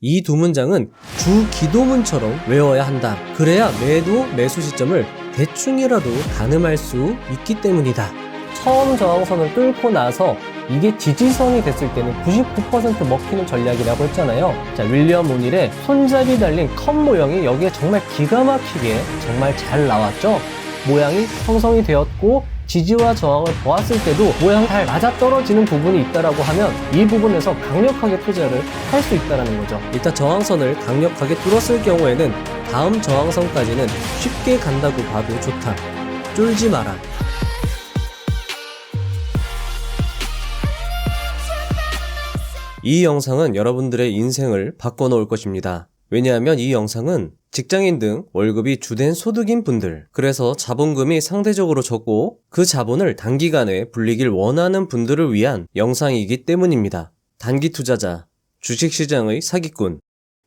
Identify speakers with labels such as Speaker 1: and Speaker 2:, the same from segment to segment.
Speaker 1: 이 두 문장은 주 기도문처럼 외워야 한다. 그래야 매도 매수 시점을 대충이라도 가늠할 수 있기 때문이다. 처음 저항선을 뚫고 나서 이게 지지선이 됐을 때는 99% 먹히는 전략이라고 했잖아요. 자, 윌리엄 오닐의 손잡이 달린 컵 모양이 여기에 정말 기가 막히게 정말 잘 나왔죠. 모양이 형성이 되었고 지지와 저항을 보았을 때도 모양이 잘 맞아떨어지는 부분이 있다라고 하면 이 부분에서 강력하게 투자를 할 수 있다는 거죠. 일단 저항선을 강력하게 뚫었을 경우에는 다음 저항선까지는 쉽게 간다고 봐도 좋다. 쫄지 마라. 이 영상은 여러분들의 인생을 바꿔놓을 것입니다. 왜냐하면 이 영상은 직장인 등 월급이 주된 소득인 분들, 그래서 자본금이 상대적으로 적고 그 자본을 단기간에 불리길 원하는 분들을 위한 영상이기 때문입니다. 단기 투자자, 주식시장의 사기꾼,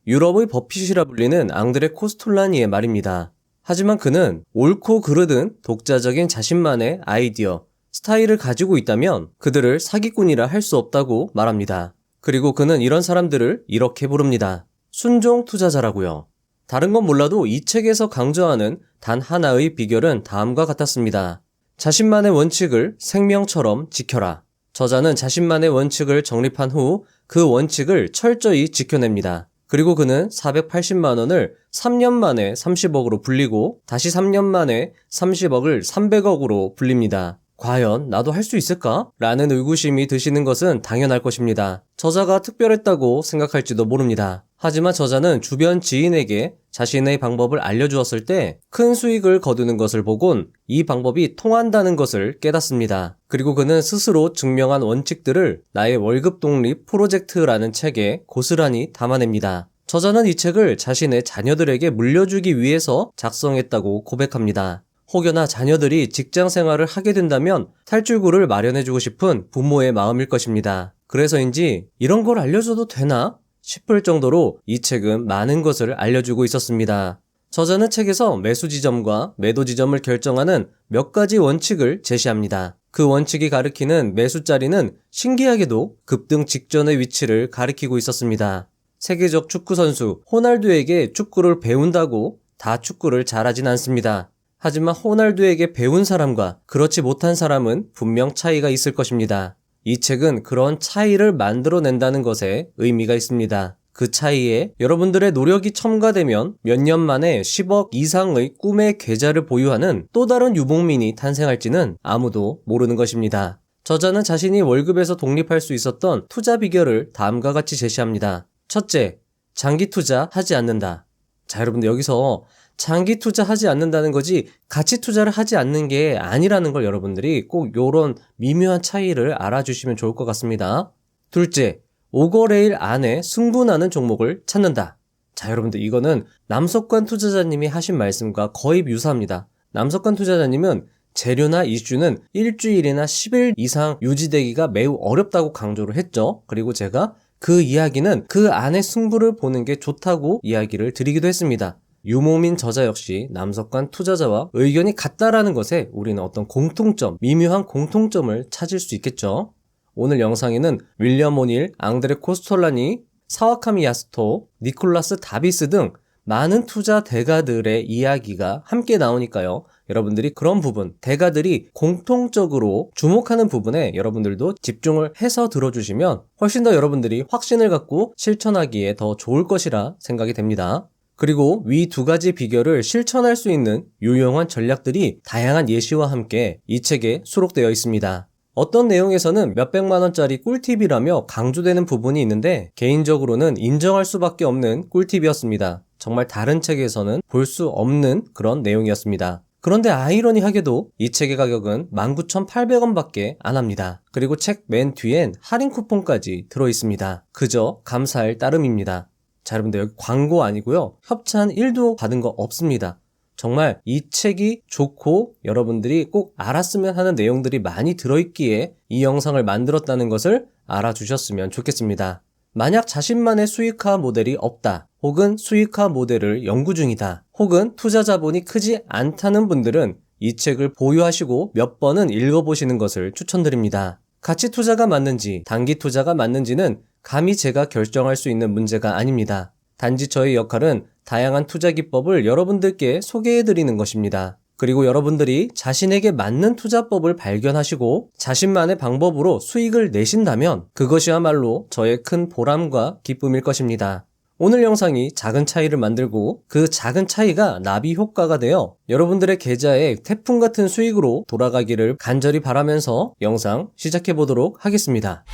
Speaker 1: 유럽의 버핏이라 불리는 앙드레 코스톨라니의 말입니다. 하지만 그는 옳고 그르든 독자적인 자신만의 아이디어, 스타일을 가지고 있다면 그들을 사기꾼이라 할 수 없다고 말합니다. 그리고 그는 이런 사람들을 이렇게 부릅니다. 순종 투자자라고요. 다른 건 몰라도 이 책에서 강조하는 단 하나의 비결은 다음과 같았습니다. 자신만의 원칙을 생명처럼 지켜라. 저자는 자신만의 원칙을 정립한 후 그 원칙을 철저히 지켜냅니다. 그리고 그는 480만 원을 3년 만에 30억으로 불리고 다시 3년 만에 30억을 300억으로 불립니다. 과연 나도 할 수 있을까? 라는 의구심이 드시는 것은 당연할 것입니다. 저자가 특별했다고 생각할지도 모릅니다. 하지만 저자는 주변 지인에게 자신의 방법을 알려주었을 때 큰 수익을 거두는 것을 보곤 이 방법이 통한다는 것을 깨닫습니다. 그리고 그는 스스로 증명한 원칙들을 나의 월급 독립 프로젝트라는 책에 고스란히 담아냅니다. 저자는 이 책을 자신의 자녀들에게 물려주기 위해서 작성했다고 고백합니다. 혹여나 자녀들이 직장 생활을 하게 된다면 탈출구를 마련해주고 싶은 부모의 마음일 것입니다. 그래서인지 이런 걸 알려줘도 되나? 싶을 정도로 이 책은 많은 것을 알려주고 있었습니다. 저자는 책에서 매수 지점과 매도 지점을 결정하는 몇 가지 원칙을 제시합니다. 그 원칙이 가리키는 매수 자리는 신기하게도 급등 직전의 위치를 가리키고 있었습니다. 세계적 축구 선수 호날두에게 축구를 배운다고 다 축구를 잘하진 않습니다. 하지만 호날두에게 배운 사람과 그렇지 못한 사람은 분명 차이가 있을 것입니다. 이 책은 그런 차이를 만들어낸다는 것에 의미가 있습니다. 그 차이에 여러분들의 노력이 첨가되면 몇 년 만에 10억 이상의 꿈의 계좌를 보유하는 또 다른 유목민이 탄생할지는 아무도 모르는 것입니다. 저자는 자신이 월급에서 독립할 수 있었던 투자 비결을 다음과 같이 제시합니다. 첫째, 장기 투자 하지 않는다. 자, 여러분들 여기서 장기 투자하지 않는다는 거지 가치 투자를 하지 않는 게 아니라는 걸 여러분들이 꼭 요런 미묘한 차이를 알아주시면 좋을 것 같습니다. 둘째, 5거래일 안에 승부나는 종목을 찾는다. 자, 여러분들 이거는 남석관 투자자님이 하신 말씀과 거의 유사합니다. 남석관 투자자님은 재료나 이슈는 일주일이나 10일 이상 유지되기가 매우 어렵다고 강조를 했죠. 그리고 제가 그 이야기는 그 안에 승부를 보는 게 좋다고 이야기를 드리기도 했습니다. 유목민 저자 역시 남석관 투자자와 의견이 같다라는 것에 우리는 어떤 공통점, 미묘한 공통점을 찾을 수 있겠죠. 오늘 영상에는 윌리엄 오닐, 앙드레 코스톨라니, 사와카미 야스토, 니콜라스 다비스 등 많은 투자 대가들의 이야기가 함께 나오니까요. 여러분들이 그런 부분, 대가들이 공통적으로 주목하는 부분에 여러분들도 집중을 해서 들어주시면 훨씬 더 여러분들이 확신을 갖고 실천하기에 더 좋을 것이라 생각이 됩니다. 그리고 위 두 가지 비결을 실천할 수 있는 유용한 전략들이 다양한 예시와 함께 이 책에 수록되어 있습니다. 어떤 내용에서는 몇백만 원짜리 꿀팁이라며 강조되는 부분이 있는데 개인적으로는 인정할 수밖에 없는 꿀팁이었습니다. 정말 다른 책에서는 볼 수 없는 그런 내용이었습니다. 그런데 아이러니하게도 이 책의 가격은 19,800원밖에 안 합니다. 그리고 책 맨 뒤엔 할인 쿠폰까지 들어있습니다. 그저 감사할 따름입니다. 자, 여러분들 여기 광고 아니고요. 협찬 1도 받은 거 없습니다. 정말 이 책이 좋고 여러분들이 꼭 알았으면 하는 내용들이 많이 들어있기에 이 영상을 만들었다는 것을 알아주셨으면 좋겠습니다. 만약 자신만의 수익화 모델이 없다, 혹은 수익화 모델을 연구 중이다, 혹은 투자 자본이 크지 않다는 분들은 이 책을 보유하시고 몇 번은 읽어보시는 것을 추천드립니다. 가치 투자가 맞는지, 단기 투자가 맞는지는 감히 제가 결정할 수 있는 문제가 아닙니다. 단지 저의 역할은 다양한 투자 기법을 여러분들께 소개해드리는 것입니다. 그리고 여러분들이 자신에게 맞는 투자법을 발견하시고 자신만의 방법으로 수익을 내신다면 그것이야말로 저의 큰 보람과 기쁨일 것입니다. 오늘 영상이 작은 차이를 만들고 그 작은 차이가 나비 효과가 되어 여러분들의 계좌에 태풍 같은 수익으로 돌아가기를 간절히 바라면서 영상 시작해 보도록 하겠습니다.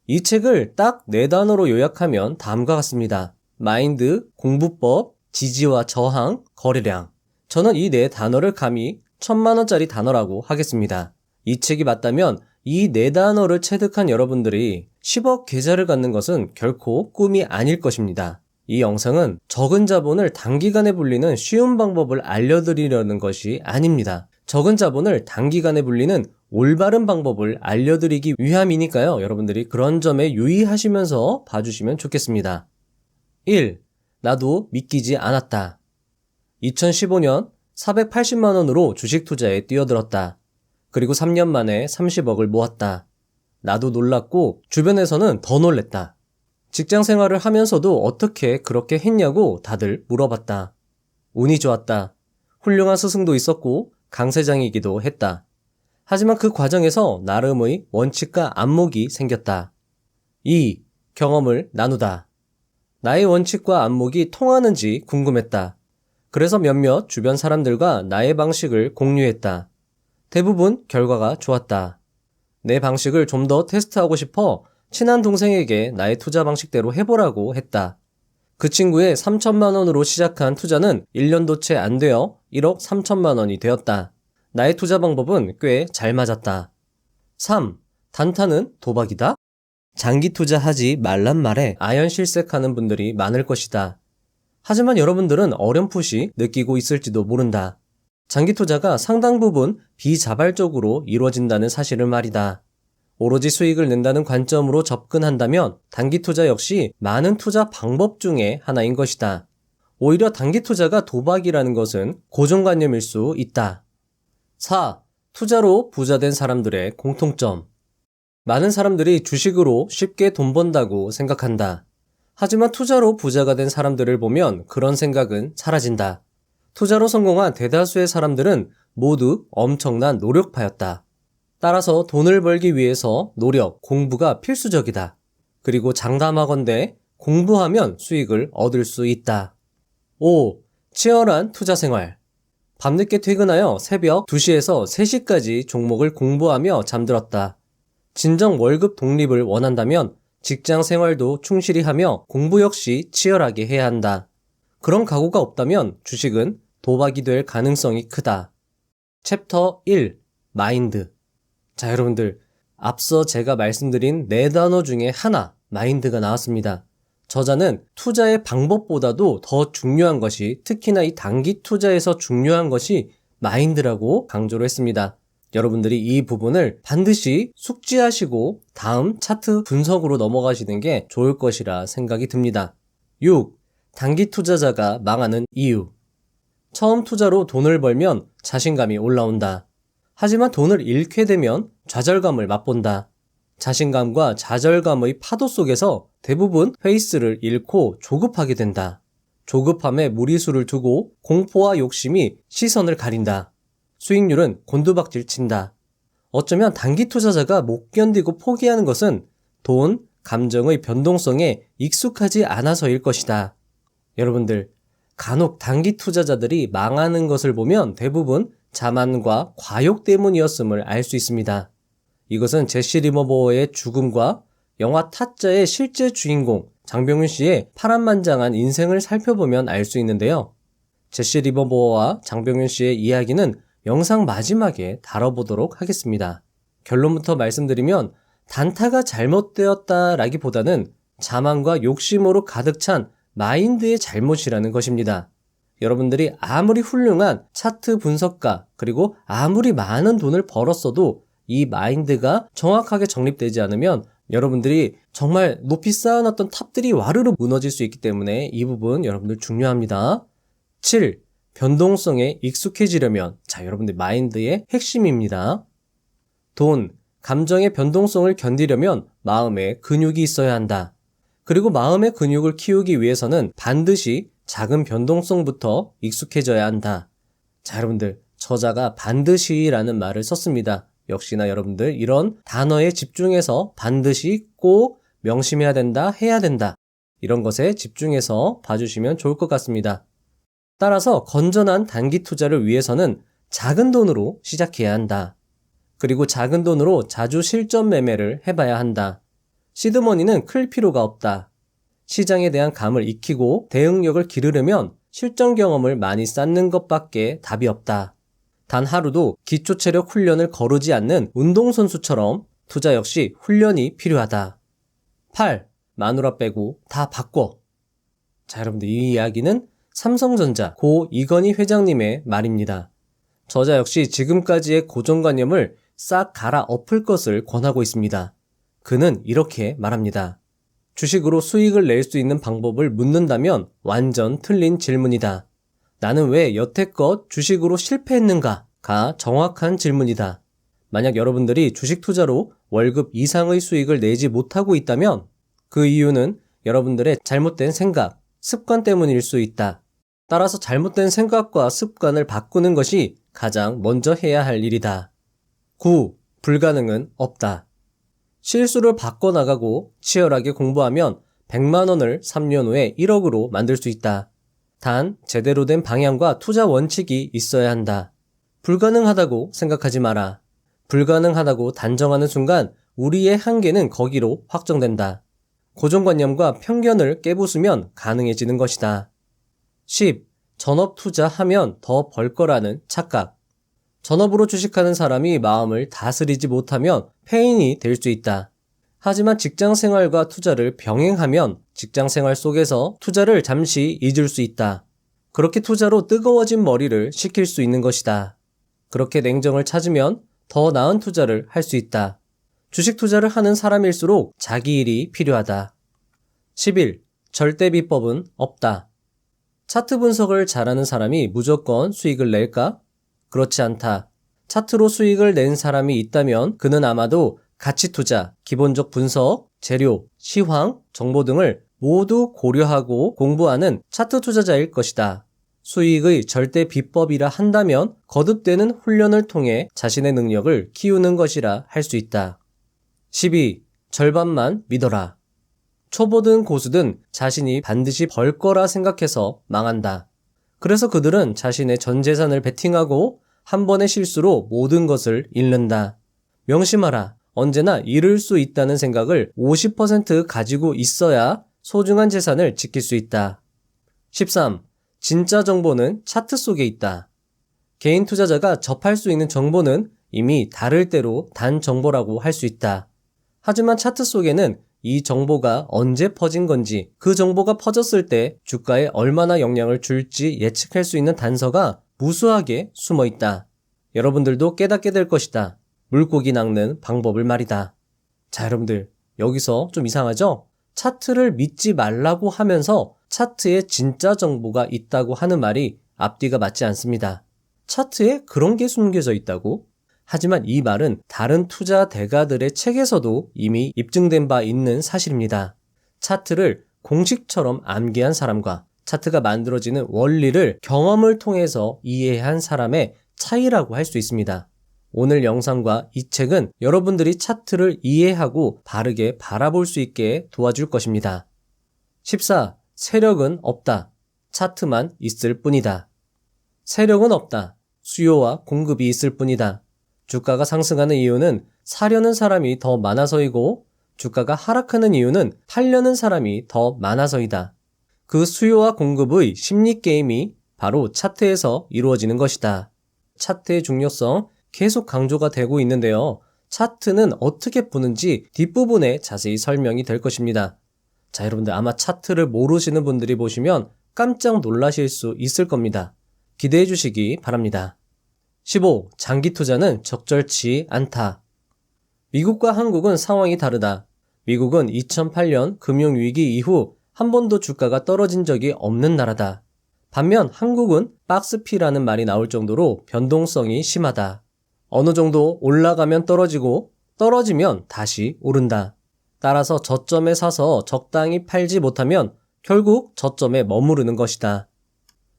Speaker 1: 이 책을 딱 4단어로 요약하면 다음과 같습니다. 마인드, 공부법, 지지와 저항, 거래량. 저는 이 4단어를 감히 1000만원짜리 단어라고 하겠습니다. 이 책이 맞다면 이 4단어를 체득한 여러분들이 10억 계좌를 갖는 것은 결코 꿈이 아닐 것입니다. 이 영상은 적은 자본을 단기간에 불리는 쉬운 방법을 알려드리려는 것이 아닙니다. 적은 자본을 단기간에 불리는 올바른 방법을 알려드리기 위함이니까요. 여러분들이 그런 점에 유의하시면서 봐주시면 좋겠습니다. 1. 나도 믿기지 않았다. 2015년 480만원으로 주식 투자에 뛰어들었다. 그리고 3년 만에 30억을 모았다. 나도 놀랐고 주변에서는 더 놀랬다. 직장 생활을 하면서도 어떻게 그렇게 했냐고 다들 물어봤다. 운이 좋았다. 훌륭한 스승도 있었고 강세장이기도 했다. 하지만 그 과정에서 나름의 원칙과 안목이 생겼다. 2. 경험을 나누다. 나의 원칙과 안목이 통하는지 궁금했다. 그래서 몇몇 주변 사람들과 나의 방식을 공유했다. 대부분 결과가 좋았다. 내 방식을 좀 더 테스트하고 싶어 친한 동생에게 나의 투자 방식대로 해보라고 했다. 그 친구의 3천만원으로 시작한 투자는 1년도 채 안 되어 1억 3천만원이 되었다. 나의 투자 방법은 꽤 잘 맞았다. 3. 단타는 도박이다? 장기 투자하지 말란 말에 아연실색하는 분들이 많을 것이다. 하지만 여러분들은 어렴풋이 느끼고 있을지도 모른다. 장기 투자가 상당 부분 비자발적으로 이루어진다는 사실을 말이다. 오로지 수익을 낸다는 관점으로 접근한다면 단기 투자 역시 많은 투자 방법 중에 하나인 것이다. 오히려 단기 투자가 도박이라는 것은 고정관념일 수 있다. 4. 투자로 부자된 사람들의 공통점. 많은 사람들이 주식으로 쉽게 돈 번다고 생각한다. 하지만 투자로 부자가 된 사람들을 보면 그런 생각은 사라진다. 투자로 성공한 대다수의 사람들은 모두 엄청난 노력파였다. 따라서 돈을 벌기 위해서 노력, 공부가 필수적이다. 그리고 장담하건대 공부하면 수익을 얻을 수 있다. 5. 치열한 투자 생활. 밤늦게 퇴근하여 새벽 2시에서 3시까지 종목을 공부하며 잠들었다. 진정 월급 독립을 원한다면 직장 생활도 충실히 하며 공부 역시 치열하게 해야 한다. 그런 각오가 없다면 주식은 도박이 될 가능성이 크다. 챕터 1. 마인드. 자, 여러분들, 앞서 제가 말씀드린 4단어 중에 하나, 마인드가 나왔습니다. 저자는 투자의 방법보다도 더 중요한 것이, 특히나 이 단기 투자에서 중요한 것이 마인드라고 강조를 했습니다. 여러분들이 이 부분을 반드시 숙지하시고 다음 차트 분석으로 넘어가시는 게 좋을 것이라 생각이 듭니다. 6. 단기 투자자가 망하는 이유. 처음 투자로 돈을 벌면 자신감이 올라온다. 하지만 돈을 잃게 되면 좌절감을 맛본다. 자신감과 좌절감의 파도 속에서 대부분 페이스를 잃고 조급하게 된다. 조급함에 무리수를 두고 공포와 욕심이 시선을 가린다. 수익률은 곤두박질 친다. 어쩌면 단기 투자자가 못 견디고 포기하는 것은 돈, 감정의 변동성에 익숙하지 않아서일 것이다. 여러분들, 간혹 단기 투자자들이 망하는 것을 보면 대부분 자만과 과욕 때문이었음을 알 수 있습니다. 이것은 제시 리버모어의 죽음과 영화 타짜의 실제 주인공 장병윤 씨의 파란만장한 인생을 살펴보면 알 수 있는데요. 제시 리버모어와 장병윤 씨의 이야기는 영상 마지막에 다뤄보도록 하겠습니다. 결론부터 말씀드리면 단타가 잘못되었다라기보다는 자만과 욕심으로 가득 찬 마인드의 잘못이라는 것입니다. 여러분들이 아무리 훌륭한 차트 분석가 그리고 아무리 많은 돈을 벌었어도 이 마인드가 정확하게 정립되지 않으면 여러분들이 정말 높이 쌓아놨던 탑들이 와르르 무너질 수 있기 때문에 이 부분 여러분들 중요합니다. 7. 변동성에 익숙해지려면, 자, 여러분들 마인드의 핵심입니다. 돈, 감정의 변동성을 견디려면 마음에 근육이 있어야 한다. 그리고 마음의 근육을 키우기 위해서는 반드시 작은 변동성부터 익숙해져야 한다. 자, 여러분들, 저자가 반드시라는 말을 썼습니다. 역시나 여러분들 이런 단어에 집중해서 반드시 꼭 명심해야 된다, 해야 된다. 이런 것에 집중해서 봐주시면 좋을 것 같습니다. 따라서 건전한 단기 투자를 위해서는 작은 돈으로 시작해야 한다. 그리고 작은 돈으로 자주 실전 매매를 해봐야 한다. 시드머니는 클 필요가 없다. 시장에 대한 감을 익히고 대응력을 기르려면 실전 경험을 많이 쌓는 것밖에 답이 없다. 단 하루도 기초 체력 훈련을 거르지 않는 운동선수처럼 투자 역시 훈련이 필요하다. 8. 마누라 빼고 다 바꿔. 자, 여러분들 이 이야기는 삼성전자 고 이건희 회장님의 말입니다. 저자 역시 지금까지의 고정관념을 싹 갈아엎을 것을 권하고 있습니다. 그는 이렇게 말합니다. 주식으로 수익을 낼 수 있는 방법을 묻는다면 완전 틀린 질문이다. 나는 왜 여태껏 주식으로 실패했는가가 정확한 질문이다. 만약 여러분들이 주식 투자로 월급 이상의 수익을 내지 못하고 있다면 그 이유는 여러분들의 잘못된 생각, 습관 때문일 수 있다. 따라서 잘못된 생각과 습관을 바꾸는 것이 가장 먼저 해야 할 일이다. 9. 불가능은 없다. 실수를 바꿔나가고 치열하게 공부하면 100만 원을 3년 후에 1억으로 만들 수 있다. 단 제대로 된 방향과 투자 원칙이 있어야 한다. 불가능하다고 생각하지 마라. 불가능하다고 단정하는 순간 우리의 한계는 거기로 확정된다. 고정관념과 편견을 깨부수면 가능해지는 것이다. 10. 전업 투자하면 더 벌 거라는 착각. 전업으로 주식하는 사람이 마음을 다스리지 못하면 폐인이 될 수 있다. 하지만 직장생활과 투자를 병행하면 직장생활 속에서 투자를 잠시 잊을 수 있다. 그렇게 투자로 뜨거워진 머리를 식힐 수 있는 것이다. 그렇게 냉정을 찾으면 더 나은 투자를 할 수 있다. 주식 투자를 하는 사람일수록 자기 일이 필요하다. 11. 절대 비법은 없다. 차트 분석을 잘하는 사람이 무조건 수익을 낼까? 그렇지 않다. 차트로 수익을 낸 사람이 있다면 그는 아마도 가치 투자, 기본적 분석, 재료, 시황, 정보 등을 모두 고려하고 공부하는 차트 투자자일 것이다. 수익의 절대 비법이라 한다면 거듭되는 훈련을 통해 자신의 능력을 키우는 것이라 할 수 있다. 12. 절반만 믿어라. 초보든 고수든 자신이 반드시 벌 거라 생각해서 망한다. 그래서 그들은 자신의 전 재산을 베팅하고 한 번의 실수로 모든 것을 잃는다. 명심하라. 언제나 잃을 수 있다는 생각을 50% 가지고 있어야 소중한 재산을 지킬 수 있다. 13. 진짜 정보는 차트 속에 있다. 개인 투자자가 접할 수 있는 정보는 이미 다를 대로 단 정보라고 할 수 있다. 하지만 차트 속에는 이 정보가 언제 퍼진 건지, 그 정보가 퍼졌을 때 주가에 얼마나 영향을 줄지 예측할 수 있는 단서가 무수하게 숨어 있다. 여러분들도 깨닫게 될 것이다. 물고기 낚는 방법을 말이다. 자, 여러분들, 여기서 좀 이상하죠? 차트를 믿지 말라고 하면서 차트에 진짜 정보가 있다고 하는 말이 앞뒤가 맞지 않습니다. 차트에 그런 게 숨겨져 있다고? 하지만 이 말은 다른 투자 대가들의 책에서도 이미 입증된 바 있는 사실입니다. 차트를 공식처럼 암기한 사람과 차트가 만들어지는 원리를 경험을 통해서 이해한 사람의 차이라고 할 수 있습니다. 오늘 영상과 이 책은 여러분들이 차트를 이해하고 바르게 바라볼 수 있게 도와줄 것입니다. 14. 세력은 없다. 차트만 있을 뿐이다. 세력은 없다. 수요와 공급이 있을 뿐이다. 주가가 상승하는 이유는 사려는 사람이 더 많아서이고 주가가 하락하는 이유는 팔려는 사람이 더 많아서이다. 그 수요와 공급의 심리 게임이 바로 차트에서 이루어지는 것이다. 차트의 중요성 계속 강조가 되고 있는데요. 차트는 어떻게 보는지 뒷부분에 자세히 설명이 될 것입니다. 자, 여러분들 아마 차트를 모르시는 분들이 보시면 깜짝 놀라실 수 있을 겁니다. 기대해 주시기 바랍니다. 15. 장기 투자는 적절치 않다. 미국과 한국은 상황이 다르다. 미국은 2008년 금융위기 이후 한 번도 주가가 떨어진 적이 없는 나라다. 반면 한국은 박스피라는 말이 나올 정도로 변동성이 심하다. 어느 정도 올라가면 떨어지고 떨어지면 다시 오른다. 따라서 저점에 사서 적당히 팔지 못하면 결국 저점에 머무르는 것이다.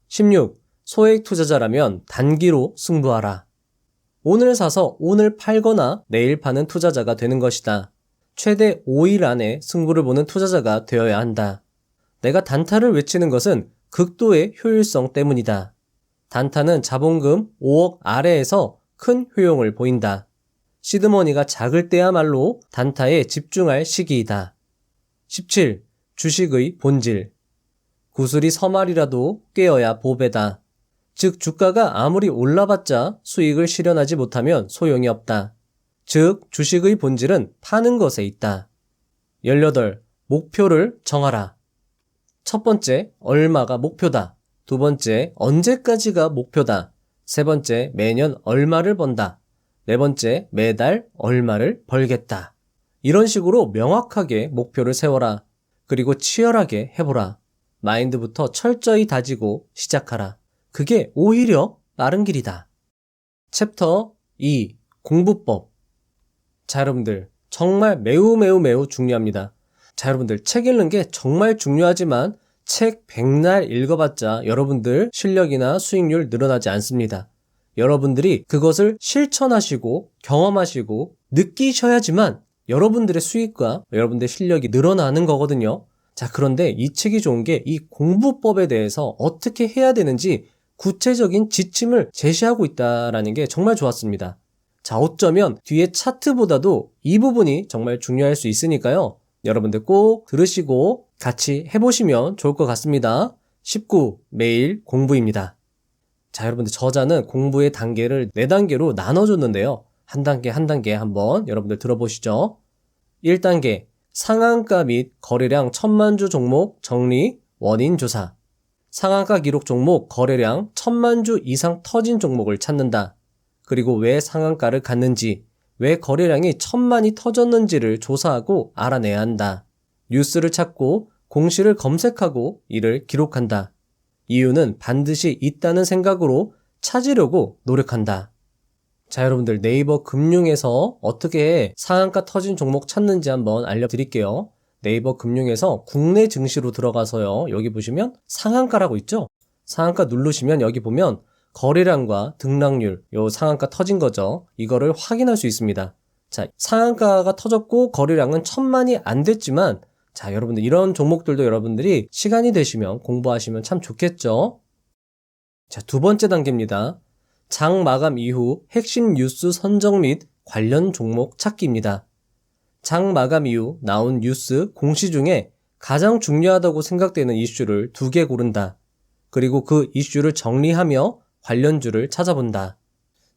Speaker 1: 16. 소액 투자자라면 단기로 승부하라. 오늘 사서 오늘 팔거나 내일 파는 투자자가 되는 것이다. 최대 5일 안에 승부를 보는 투자자가 되어야 한다. 내가 단타를 외치는 것은 극도의 효율성 때문이다. 단타는 자본금 5억 아래에서 큰 효용을 보인다. 시드머니가 작을 때야말로 단타에 집중할 시기이다. 17. 주식의 본질. 구슬이 서말이라도 꿰어야 보배다. 즉 주가가 아무리 올라봤자 수익을 실현하지 못하면 소용이 없다. 즉 주식의 본질은 파는 것에 있다. 18. 목표를 정하라. 첫 번째, 얼마가 목표다. 두 번째, 언제까지가 목표다. 세 번째, 매년 얼마를 번다. 네 번째, 매달 얼마를 벌겠다. 이런 식으로 명확하게 목표를 세워라. 그리고 치열하게 해보라. 마인드부터 철저히 다지고 시작하라. 그게 오히려 빠른 길이다. 챕터 2. 공부법. 자, 여러분들 정말 매우 중요합니다. 자, 여러분들 책 읽는 게 정말 중요하지만 책 100날 읽어봤자 여러분들 실력이나 수익률 늘어나지 않습니다. 여러분들이 그것을 실천하시고 경험하시고 느끼셔야지만 여러분들의 수익과 여러분들의 실력이 늘어나는 거거든요. 자, 그런데 이 책이 좋은 게 이 공부법에 대해서 어떻게 해야 되는지 구체적인 지침을 제시하고 있다는 게 정말 좋았습니다. 자, 어쩌면 뒤에 차트보다도 이 부분이 정말 중요할 수 있으니까요. 여러분들 꼭 들으시고 같이 해보시면 좋을 것 같습니다. 19. 매일 공부입니다. 자, 여러분들 저자는 공부의 단계를 4단계로 나눠줬는데요. 한 단계 한 단계 한번 여러분들 들어보시죠. 1단계 상한가 및 거래량 1000만주 종목 정리 원인 조사. 상한가 기록 종목 거래량 1000만주 이상 터진 종목을 찾는다. 그리고 왜 상한가를 갔는지, 왜 거래량이 1000만이 터졌는지를 조사하고 알아내야 한다. 뉴스를 찾고 공시를 검색하고 이를 기록한다. 이유는 반드시 있다는 생각으로 찾으려고 노력한다. 자, 여러분들 네이버 금융에서 어떻게 상한가 터진 종목 찾는지 한번 알려드릴게요. 네이버 금융에서 국내 증시로 들어가서요. 여기 보시면 상한가라고 있죠? 상한가 누르시면 여기 보면 거래량과 등락률, 요 상한가 터진 거죠. 이거를 확인할 수 있습니다. 자, 상한가가 터졌고 거래량은 1000만이 안 됐지만 자, 여러분들 이런 종목들도 여러분들이 시간이 되시면 공부하시면 참 좋겠죠? 자, 두 번째 단계입니다. 장 마감 이후 핵심 뉴스 선정 및 관련 종목 찾기입니다. 장 마감 이후 나온 뉴스 공시 중에 가장 중요하다고 생각되는 이슈를 2개 고른다. 그리고 그 이슈를 정리하며 관련주를 찾아본다.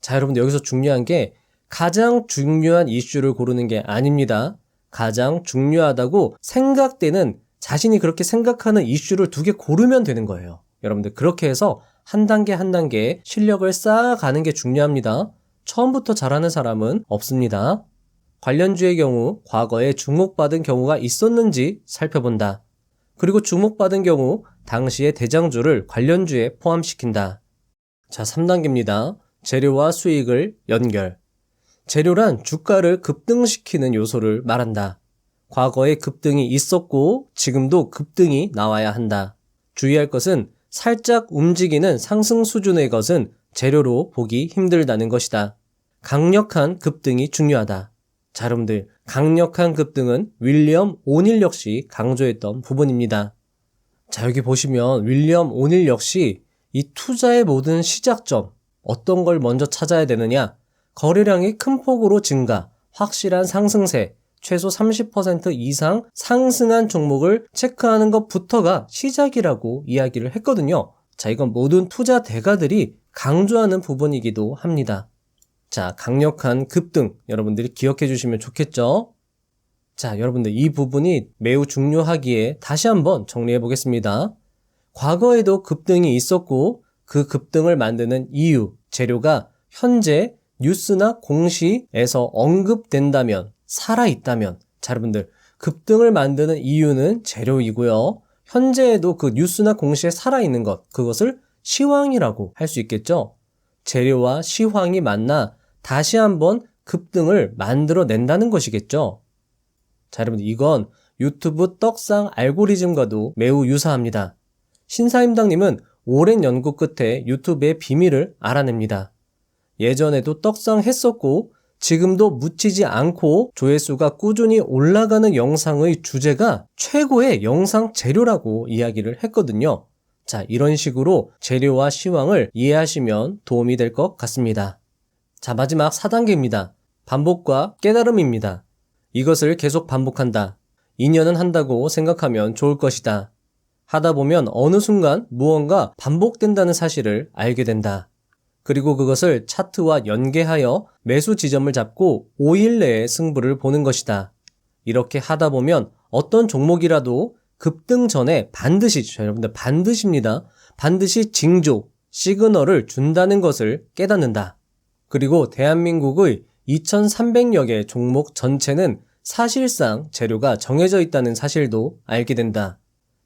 Speaker 1: 자, 여러분들 여기서 중요한 게 가장 중요한 이슈를 고르는 게 아닙니다. 가장 중요하다고 생각되는 자신이 그렇게 생각하는 이슈를 2개 고르면 되는 거예요. 여러분들 그렇게 해서 한 단계 한 단계 실력을 쌓아가는 게 중요합니다. 처음부터 잘하는 사람은 없습니다. 관련주의 경우 과거에 주목받은 경우가 있었는지 살펴본다. 그리고 주목받은 경우 당시의 대장주를 관련주에 포함시킨다. 자, 3단계입니다. 재료와 수익을 연결. 재료란 주가를 급등시키는 요소를 말한다. 과거에 급등이 있었고 지금도 급등이 나와야 한다. 주의할 것은 살짝 움직이는 상승 수준의 것은 재료로 보기 힘들다는 것이다. 강력한 급등이 중요하다. 자, 여러분들 강력한 급등은 윌리엄 오닐 역시 강조했던 부분입니다. 자, 여기 보시면 윌리엄 오닐 역시 이 투자의 모든 시작점, 어떤 걸 먼저 찾아야 되느냐, 거래량이 큰 폭으로 증가, 확실한 상승세, 최소 30% 이상 상승한 종목을 체크하는 것부터가 시작이라고 이야기를 했거든요. 자, 이건 모든 투자 대가들이 강조하는 부분이기도 합니다. 자, 강력한 급등 여러분들이 기억해 주시면 좋겠죠? 자, 여러분들 이 부분이 매우 중요하기에 다시 한번 정리해 보겠습니다. 과거에도 급등이 있었고 그 급등을 만드는 이유, 재료가 현재 뉴스나 공시에서 언급된다면, 살아있다면, 자, 여러분들 급등을 만드는 이유는 재료이고요. 현재에도 그 뉴스나 공시에 살아있는 것, 그것을 시황이라고 할 수 있겠죠. 재료와 시황이 만나 다시 한번 급등을 만들어낸다는 것이겠죠. 자, 여러분 이건 유튜브 떡상 알고리즘과도 매우 유사합니다. 신사임당님은 오랜 연구 끝에 유튜브의 비밀을 알아냅니다. 예전에도 떡상했었고 지금도 묻히지 않고 조회수가 꾸준히 올라가는 영상의 주제가 최고의 영상 재료라고 이야기를 했거든요. 자, 이런 식으로 재료와 시황을 이해하시면 도움이 될 것 같습니다. 자, 마지막 4단계입니다. 반복과 깨달음입니다. 이것을 계속 반복한다. 2년은 한다고 생각하면 좋을 것이다. 하다 보면 어느 순간 무언가 반복된다는 사실을 알게 된다. 그리고 그것을 차트와 연계하여 매수 지점을 잡고 5일 내에 승부를 보는 것이다. 이렇게 하다 보면 어떤 종목이라도 급등 전에 반드시, 여러분들 반드시입니다. 반드시 징조, 시그널을 준다는 것을 깨닫는다. 그리고 대한민국의 2300여 개 종목 전체는 사실상 재료가 정해져 있다는 사실도 알게 된다.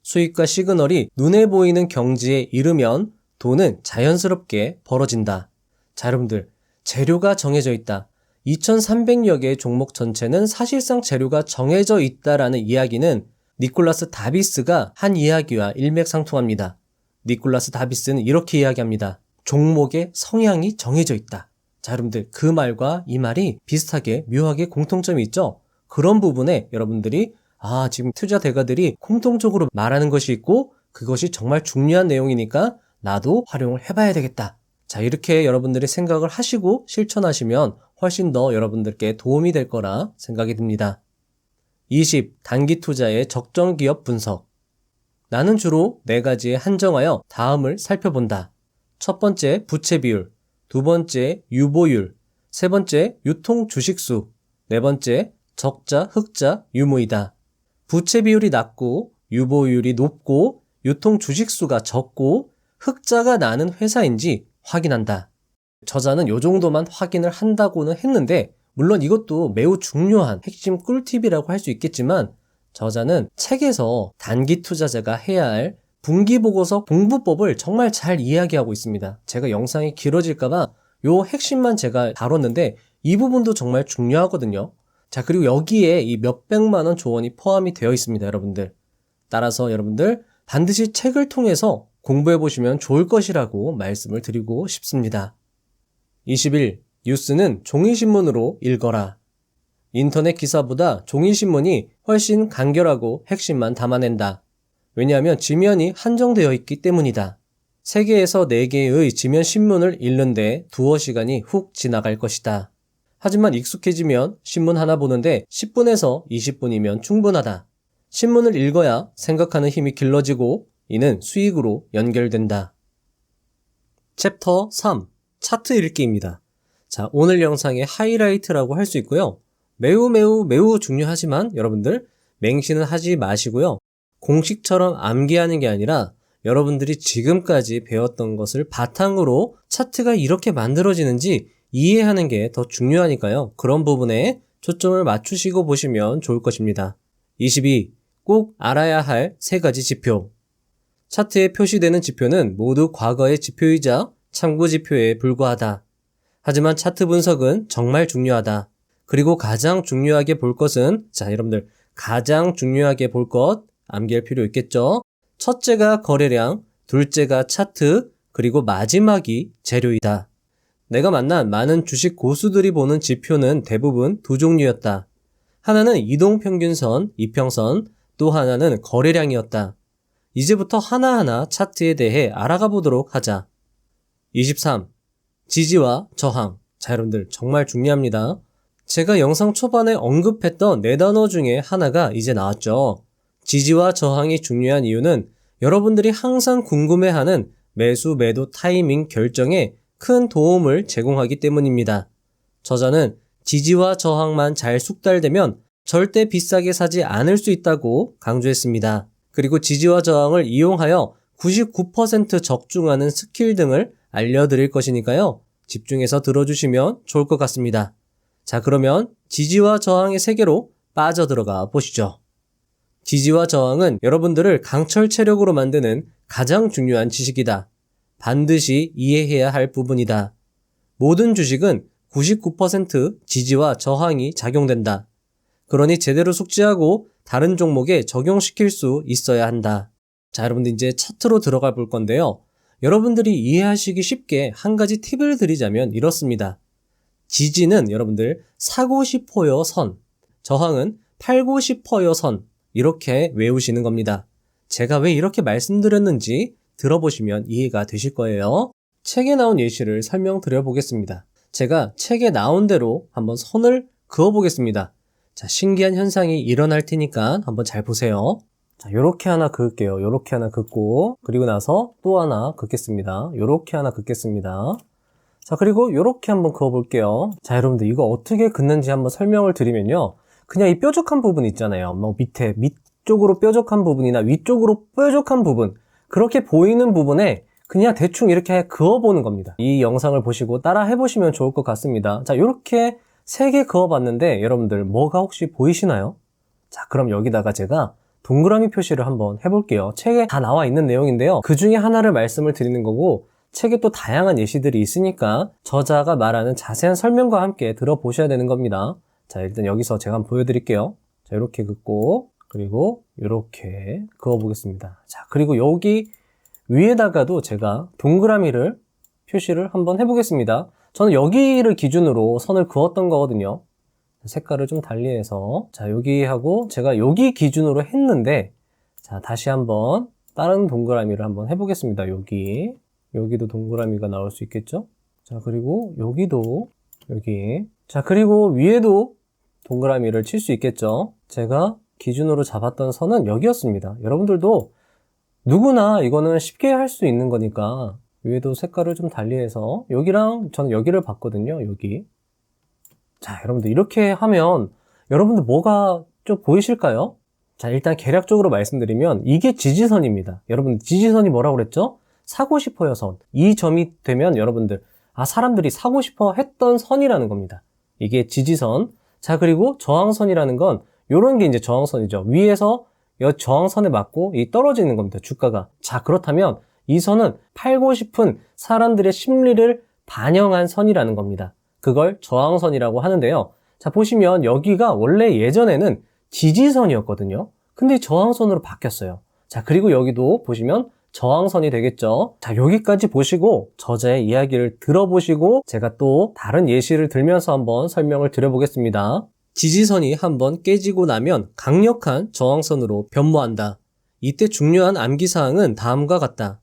Speaker 1: 수익과 시그널이 눈에 보이는 경지에 이르면 돈은 자연스럽게 벌어진다. 자, 여러분들 재료가 정해져 있다. 2300여 개의 종목 전체는 사실상 재료가 정해져 있다라는 이야기는 니콜라스 다비스가 한 이야기와 일맥상통합니다. 니콜라스 다비스는 이렇게 이야기합니다. 종목의 성향이 정해져 있다. 자, 여러분들 그 말과 이 말이 비슷하게 묘하게 공통점이 있죠? 그런 부분에 여러분들이 지금 투자 대가들이 공통적으로 말하는 것이 있고 그것이 정말 중요한 내용이니까 나도 활용을 해봐야 되겠다. 자, 이렇게 여러분들이 생각을 하시고 실천하시면 훨씬 더 여러분들께 도움이 될 거라 생각이 듭니다. 20. 단기 투자의 적정 기업 분석. 나는 주로 4가지에 한정하여 다음을 살펴본다. 첫 번째, 부채 비율. 두 번째, 유보율. 세 번째, 유통 주식수. 네 번째, 적자, 흑자, 유무이다. 부채 비율이 낮고 유보율이 높고 유통 주식수가 적고 흑자가 나는 회사인지 확인한다. 저자는 이 정도만 확인을 한다고는 했는데 물론 이것도 매우 중요한 핵심 꿀팁이라고 할 수 있겠지만 저자는 책에서 단기 투자자가 해야 할 분기보고서 공부법을 정말 잘 이야기하고 있습니다. 제가 영상이 길어질까봐 요 핵심만 제가 다뤘는데 이 부분도 정말 중요하거든요. 자, 그리고 여기에 이 몇백만 원 조언이 포함이 되어 있습니다, 여러분들. 따라서 여러분들 반드시 책을 통해서 공부해 보시면 좋을 것이라고 말씀을 드리고 싶습니다. 21. 뉴스는 종이신문으로 읽어라. 인터넷 기사보다 종이신문이 훨씬 간결하고 핵심만 담아낸다. 왜냐하면 지면이 한정되어 있기 때문이다. 3개에서 4개의 지면 신문을 읽는데 두어 시간이 훅 지나갈 것이다. 하지만 익숙해지면 신문 하나 보는데 10분에서 20분이면 충분하다. 신문을 읽어야 생각하는 힘이 길러지고 이는 수익으로 연결된다. 챕터 3. 차트 읽기입니다. 자, 오늘 영상의 하이라이트라고 할 수 있고요. 매우 중요하지만 여러분들 맹신은 하지 마시고요. 공식처럼 암기하는 게 아니라 여러분들이 지금까지 배웠던 것을 바탕으로 차트가 이렇게 만들어지는지 이해하는 게 더 중요하니까요. 그런 부분에 초점을 맞추시고 보시면 좋을 것입니다. 22. 꼭 알아야 할 3가지 지표. 차트에 표시되는 지표는 모두 과거의 지표이자 참고 지표에 불과하다. 하지만 차트 분석은 정말 중요하다. 그리고 가장 중요하게 볼 것은, 자, 여러분들 가장 중요하게 볼 것 암기할 필요 있겠죠? 첫째가 거래량, 둘째가 차트, 그리고 마지막이 재료이다. 내가 만난 많은 주식 고수들이 보는 지표는 대부분 두 종류였다. 하나는 이동평균선, 이평선, 또 하나는 거래량이었다. 이제부터 하나하나 차트에 대해 알아가 보도록 하자. 23. 지지와 저항. 자, 여러분들 정말 중요합니다. 제가 영상 초반에 언급했던 4단어 중에 하나가 이제 나왔죠. 지지와 저항이 중요한 이유는 여러분들이 항상 궁금해하는 매수 매도 타이밍 결정에 큰 도움을 제공하기 때문입니다. 저자는 지지와 저항만 잘 숙달되면 절대 비싸게 사지 않을 수 있다고 강조했습니다. 그리고 지지와 저항을 이용하여 99% 적중하는 스킬 등을 알려드릴 것이니까요. 집중해서 들어주시면 좋을 것 같습니다. 자, 그러면 지지와 저항의 세계로 빠져들어가 보시죠. 지지와 저항은 여러분들을 강철 체력으로 만드는 가장 중요한 지식이다. 반드시 이해해야 할 부분이다. 모든 주식은 99% 지지와 저항이 작용된다. 그러니 제대로 숙지하고 다른 종목에 적용시킬 수 있어야 한다. 자, 여러분들 이제 차트로 들어가 볼 건데요. 여러분들이 이해하시기 쉽게 한 가지 팁을 드리자면 이렇습니다. 지지는 여러분들 사고 싶어요 선, 저항은 팔고 싶어요 선, 이렇게 외우시는 겁니다. 제가 왜 이렇게 말씀드렸는지 들어보시면 이해가 되실 거예요. 책에 나온 예시를 설명드려 보겠습니다. 제가 책에 나온 대로 한번 선을 그어 보겠습니다. 자, 신기한 현상이 일어날 테니까 한번 잘 보세요. 자, 요렇게 하나 그을게요. 요렇게 하나 긋고, 그리고 나서 또 하나 긋겠습니다. 요렇게 하나 긋겠습니다. 자, 그리고 요렇게 한번 그어 볼게요. 자, 여러분들 이거 어떻게 긋는지 한번 설명을 드리면요. 그냥 이 뾰족한 부분 있잖아요. 뭐 밑쪽으로 뾰족한 부분이나 위쪽으로 뾰족한 부분, 그렇게 보이는 부분에 그냥 대충 이렇게 그어보는 겁니다. 이 영상을 보시고 따라 해보시면 좋을 것 같습니다. 자, 요렇게 3개 그어봤는데 여러분들 뭐가 혹시 보이시나요? 자, 그럼 여기다가 제가 동그라미 표시를 한번 해볼게요. 책에 다 나와 있는 내용인데요. 그 중에 하나를 말씀을 드리는 거고, 책에 또 다양한 예시들이 있으니까 저자가 말하는 자세한 설명과 함께 들어보셔야 되는 겁니다. 자, 일단 여기서 제가 한번 보여드릴게요. 자, 이렇게 긋고, 그리고 이렇게 그어보겠습니다. 자, 그리고 여기 위에다가도 제가 동그라미를 표시를 한번 해보겠습니다. 저는 여기를 기준으로 선을 그었던 거거든요. 색깔을 좀 달리해서, 자, 여기하고 제가 여기 기준으로 했는데, 자, 다시 한번 다른 동그라미를 한번 해보겠습니다. 여기도 동그라미가 나올 수 있겠죠? 자, 그리고 여기도 여기, 자, 그리고 위에도 동그라미를 칠 수 있겠죠? 제가 기준으로 잡았던 선은 여기였습니다. 여러분들도 누구나 이거는 쉽게 할 수 있는 거니까 위에도 색깔을 좀 달리해서, 여기랑 저는 여기를 봤거든요. 여기. 자, 여러분들 이렇게 하면 여러분들 뭐가 좀 보이실까요? 자, 일단 개략적으로 말씀드리면 이게 지지선입니다. 여러분, 지지선이 뭐라고 그랬죠? 사고 싶어요 선. 이 점이 되면 여러분들, 사람들이 사고 싶어 했던 선이라는 겁니다. 이게 지지선. 자, 그리고 저항선이라는 건 요런 게 이제 저항선이죠. 위에서 이 저항선에 맞고 이 떨어지는 겁니다. 주가가. 자, 그렇다면 이 선은 팔고 싶은 사람들의 심리를 반영한 선이라는 겁니다. 그걸 저항선이라고 하는데요. 자, 보시면 여기가 원래 예전에는 지지선이었거든요. 근데 저항선으로 바뀌었어요. 자, 그리고 여기도 보시면 저항선이 되겠죠. 자, 여기까지 보시고 저자의 이야기를 들어보시고 제가 또 다른 예시를 들면서 한번 설명을 드려보겠습니다. 지지선이 한번 깨지고 나면 강력한 저항선으로 변모한다. 이때 중요한 암기사항은 다음과 같다.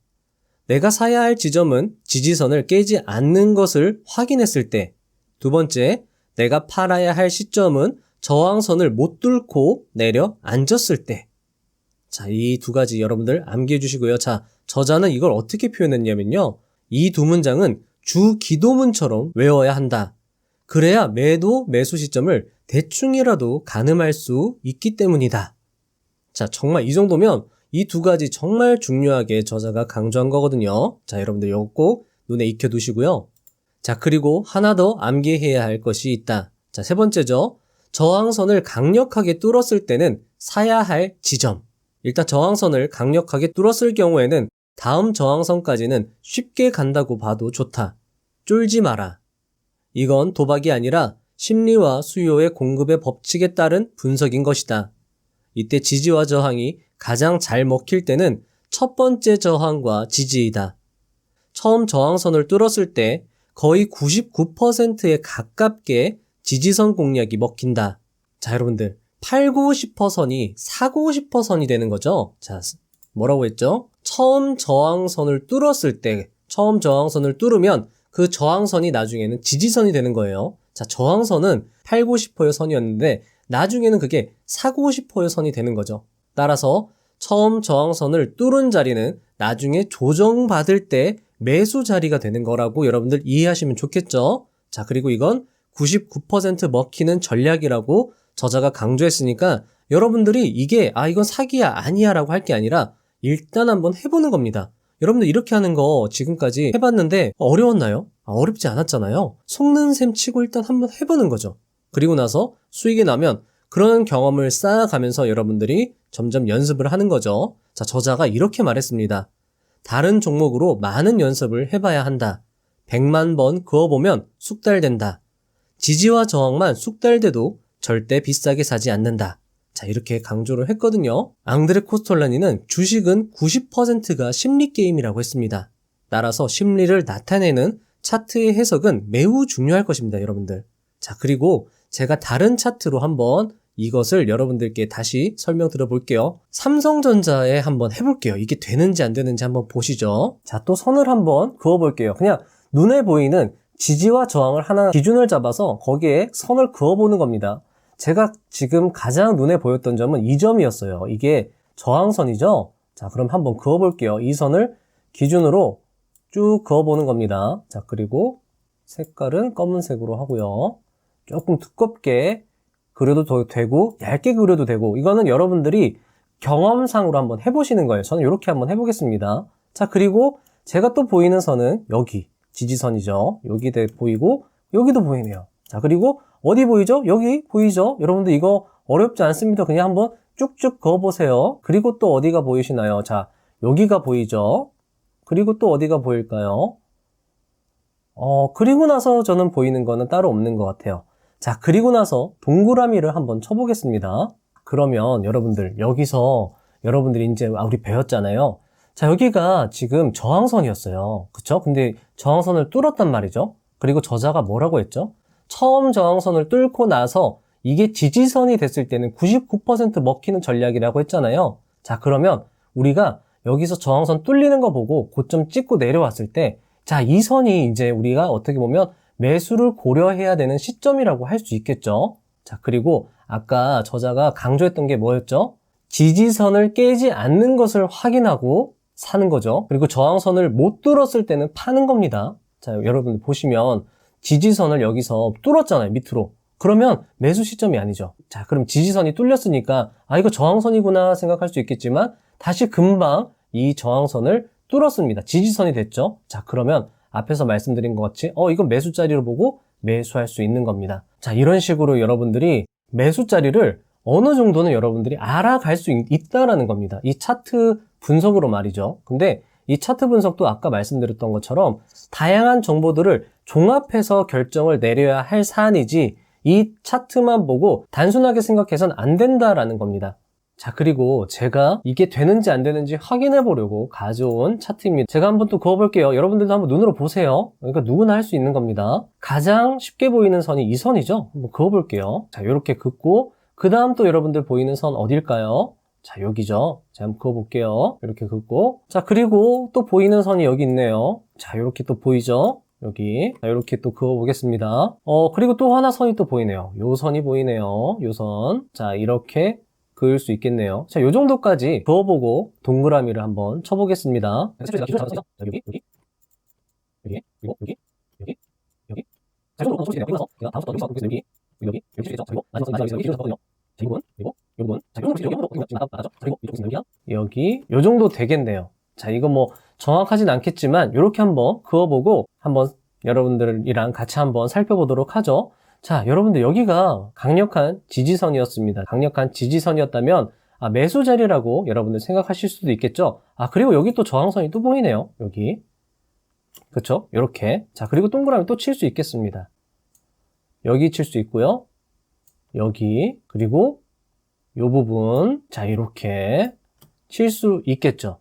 Speaker 1: 내가 사야 할 지점은 지지선을 깨지 않는 것을 확인했을 때, 두 번째, 내가 팔아야 할 시점은 저항선을 못 뚫고 내려앉았을 때. 자, 이 두 가지 여러분들 암기해 주시고요. 자, 저자는 이걸 어떻게 표현했냐면요. 이 두 문장은 주 기도문처럼 외워야 한다. 그래야 매수 시점을 대충이라도 가늠할 수 있기 때문이다. 자, 정말 이 정도면 이 두 가지 정말 중요하게 저자가 강조한 거거든요. 자, 여러분들 이거 꼭 눈에 익혀두시고요. 자, 그리고 하나 더 암기해야 할 것이 있다. 자, 세 번째죠. 저항선을 강력하게 뚫었을 때는 사야 할 지점. 일단 저항선을 강력하게 뚫었을 경우에는 다음 저항선까지는 쉽게 간다고 봐도 좋다. 쫄지 마라. 이건 도박이 아니라 심리와 수요의 공급의 법칙에 따른 분석인 것이다. 이때 지지와 저항이 가장 잘 먹힐 때는 첫 번째 저항과 지지이다. 처음 저항선을 뚫었을 때 거의 99%에 가깝게 지지선 공략이 먹힌다. 자, 여러분들, 팔고 싶어 선이 사고 싶어 선이 되는 거죠. 자, 뭐라고 했죠? 처음 저항선을 뚫으면 그 저항선이 나중에는 지지선이 되는 거예요. 자, 저항선은 팔고 싶어요 선이었는데 나중에는 그게 사고 싶어요 선이 되는 거죠. 따라서 처음 저항선을 뚫은 자리는 나중에 조정받을 때 매수 자리가 되는 거라고 여러분들 이해하시면 좋겠죠. 자, 그리고 이건 99% 먹히는 전략이라고 저자가 강조했으니까 여러분들이 이게 이건 사기야 아니야 라고 할 게 아니라 일단 한번 해보는 겁니다. 여러분들 이렇게 하는 거 지금까지 해봤는데 어려웠나요? 어렵지 않았잖아요. 속는 셈 치고 일단 한번 해보는 거죠. 그리고 나서 수익이 나면 그런 경험을 쌓아가면서 여러분들이 점점 연습을 하는 거죠. 자, 저자가 이렇게 말했습니다. 다른 종목으로 많은 연습을 해봐야 한다. 100만 번 그어보면 숙달된다. 지지와 저항만 쑥달돼도 절대 비싸게 사지 않는다. 자, 이렇게 강조를 했거든요. 앙드레 코스톨라니는 주식은 90%가 심리 게임이라고 했습니다. 따라서 심리를 나타내는 차트의 해석은 매우 중요할 것입니다, 여러분들. 자, 그리고 제가 다른 차트로 한번 이것을 여러분들께 다시 설명드려 볼게요. 삼성전자에 한번 해볼게요. 이게 되는지 안 되는지 한번 보시죠. 자, 또 선을 한번 그어볼게요. 그냥 눈에 보이는 지지와 저항을 하나 기준을 잡아서 거기에 선을 그어보는 겁니다. 제가 지금 가장 눈에 보였던 점은 이 점이었어요. 이게 저항선이죠? 자, 그럼 한번 그어볼게요. 이 선을 기준으로 쭉 그어보는 겁니다. 자, 그리고 색깔은 검은색으로 하고요. 조금 두껍게 그려도 되고 얇게 그려도 되고, 이거는 여러분들이 경험상으로 한번 해보시는 거예요. 저는 이렇게 한번 해보겠습니다. 자, 그리고 제가 또 보이는 선은 여기 지지선이죠. 여기 보이고 여기도 보이네요. 자, 그리고 어디 보이죠? 여기 보이죠? 여러분들 이거 어렵지 않습니다. 그냥 한번 쭉쭉 그어보세요. 그리고 또 어디가 보이시나요? 자, 여기가 보이죠? 그리고 또 어디가 보일까요? 그리고 나서 저는 보이는 거는 따로 없는 것 같아요. 자, 그리고 나서 동그라미를 한번 쳐보겠습니다. 그러면 여러분들 여기서 여러분들이 이제 우리 배웠잖아요. 자, 여기가 지금 저항선이었어요. 그쵸? 근데 저항선을 뚫었단 말이죠. 그리고 저자가 뭐라고 했죠? 처음 저항선을 뚫고 나서 이게 지지선이 됐을 때는 99% 먹히는 전략이라고 했잖아요. 자, 그러면 우리가 여기서 저항선 뚫리는 거 보고 고점 찍고 내려왔을 때, 자, 이 선이 이제 우리가 어떻게 보면 매수를 고려해야 되는 시점이라고 할 수 있겠죠. 자, 그리고 아까 저자가 강조했던 게 뭐였죠? 지지선을 깨지 않는 것을 확인하고 사는 거죠. 그리고 저항선을 못 뚫었을 때는 파는 겁니다. 자, 여러분 보시면 지지선을 여기서 뚫었잖아요, 밑으로. 그러면 매수 시점이 아니죠. 자, 그럼 지지선이 뚫렸으니까 이거 저항선이구나 생각할 수 있겠지만 다시 금방 이 저항선을 뚫었습니다. 지지선이 됐죠. 자, 그러면 앞에서 말씀드린 것 같이 이건 매수 자리로 보고 매수할 수 있는 겁니다. 자, 이런 식으로 여러분들이 매수 자리를 어느 정도는 여러분들이 알아갈 수 있다라는 겁니다. 이 차트 분석으로 말이죠. 근데 이 차트 분석도 아까 말씀드렸던 것처럼 다양한 정보들을 종합해서 결정을 내려야 할 사안이지 이 차트만 보고 단순하게 생각해서는 안 된다라는 겁니다. 자, 그리고 제가 이게 되는지 안 되는지 확인해 보려고 가져온 차트입니다. 제가 한번 또 그어볼게요. 여러분들도 한번 눈으로 보세요. 그러니까 누구나 할 수 있는 겁니다. 가장 쉽게 보이는 선이 이 선이죠. 한번 그어볼게요. 자, 이렇게 긋고 그 다음 또 여러분들 보이는 선 어딜까요? 자, 여기죠. 자, 한번 그어볼게요. 이렇게 긋고. 자, 그리고 또 보이는 선이 여기 있네요. 자, 이렇게 또 보이죠? 여기. 자, 이렇게 또 그어보겠습니다. 그리고 또 하나 선이 또 보이네요. 요 선이 보이네요. 요 선. 자, 이렇게 그을 수 있겠네요. 자, 요 정도까지 그어보고 동그라미를 한번 쳐보겠습니다. 여기, 여기, 여기, 그리고 여기, 여기, 여기. 자, 이 정도로 쳐주세요. 그리고 나서 제가 다음부터 여기서 보겠습니다. 여기 치시죠. 그리고 마지막 여기 치셨거든요. 자, 이 부분, 그리고 이 부분. 자, 이 정도 여기 한번 지금 나가죠. 그리고 이쪽 있습니다. 여기, 요 정도 되겠네요. 자, 이거 뭐 정확하진 않겠지만 요렇게 한번 그어보고 한번 여러분들이랑 같이 한번 살펴보도록 하죠. 자, 여러분들 여기가 강력한 지지선이었습니다. 강력한 지지선이었다면 매수 자리라고 여러분들 생각하실 수도 있겠죠. 그리고 여기 또 저항선이 또 보이네요. 여기. 그쵸? 이렇게. 자, 그리고 동그라미 또 칠 수 있겠습니다. 여기 칠 수 있고요. 여기. 그리고 요 부분. 자, 이렇게 칠 수 있겠죠.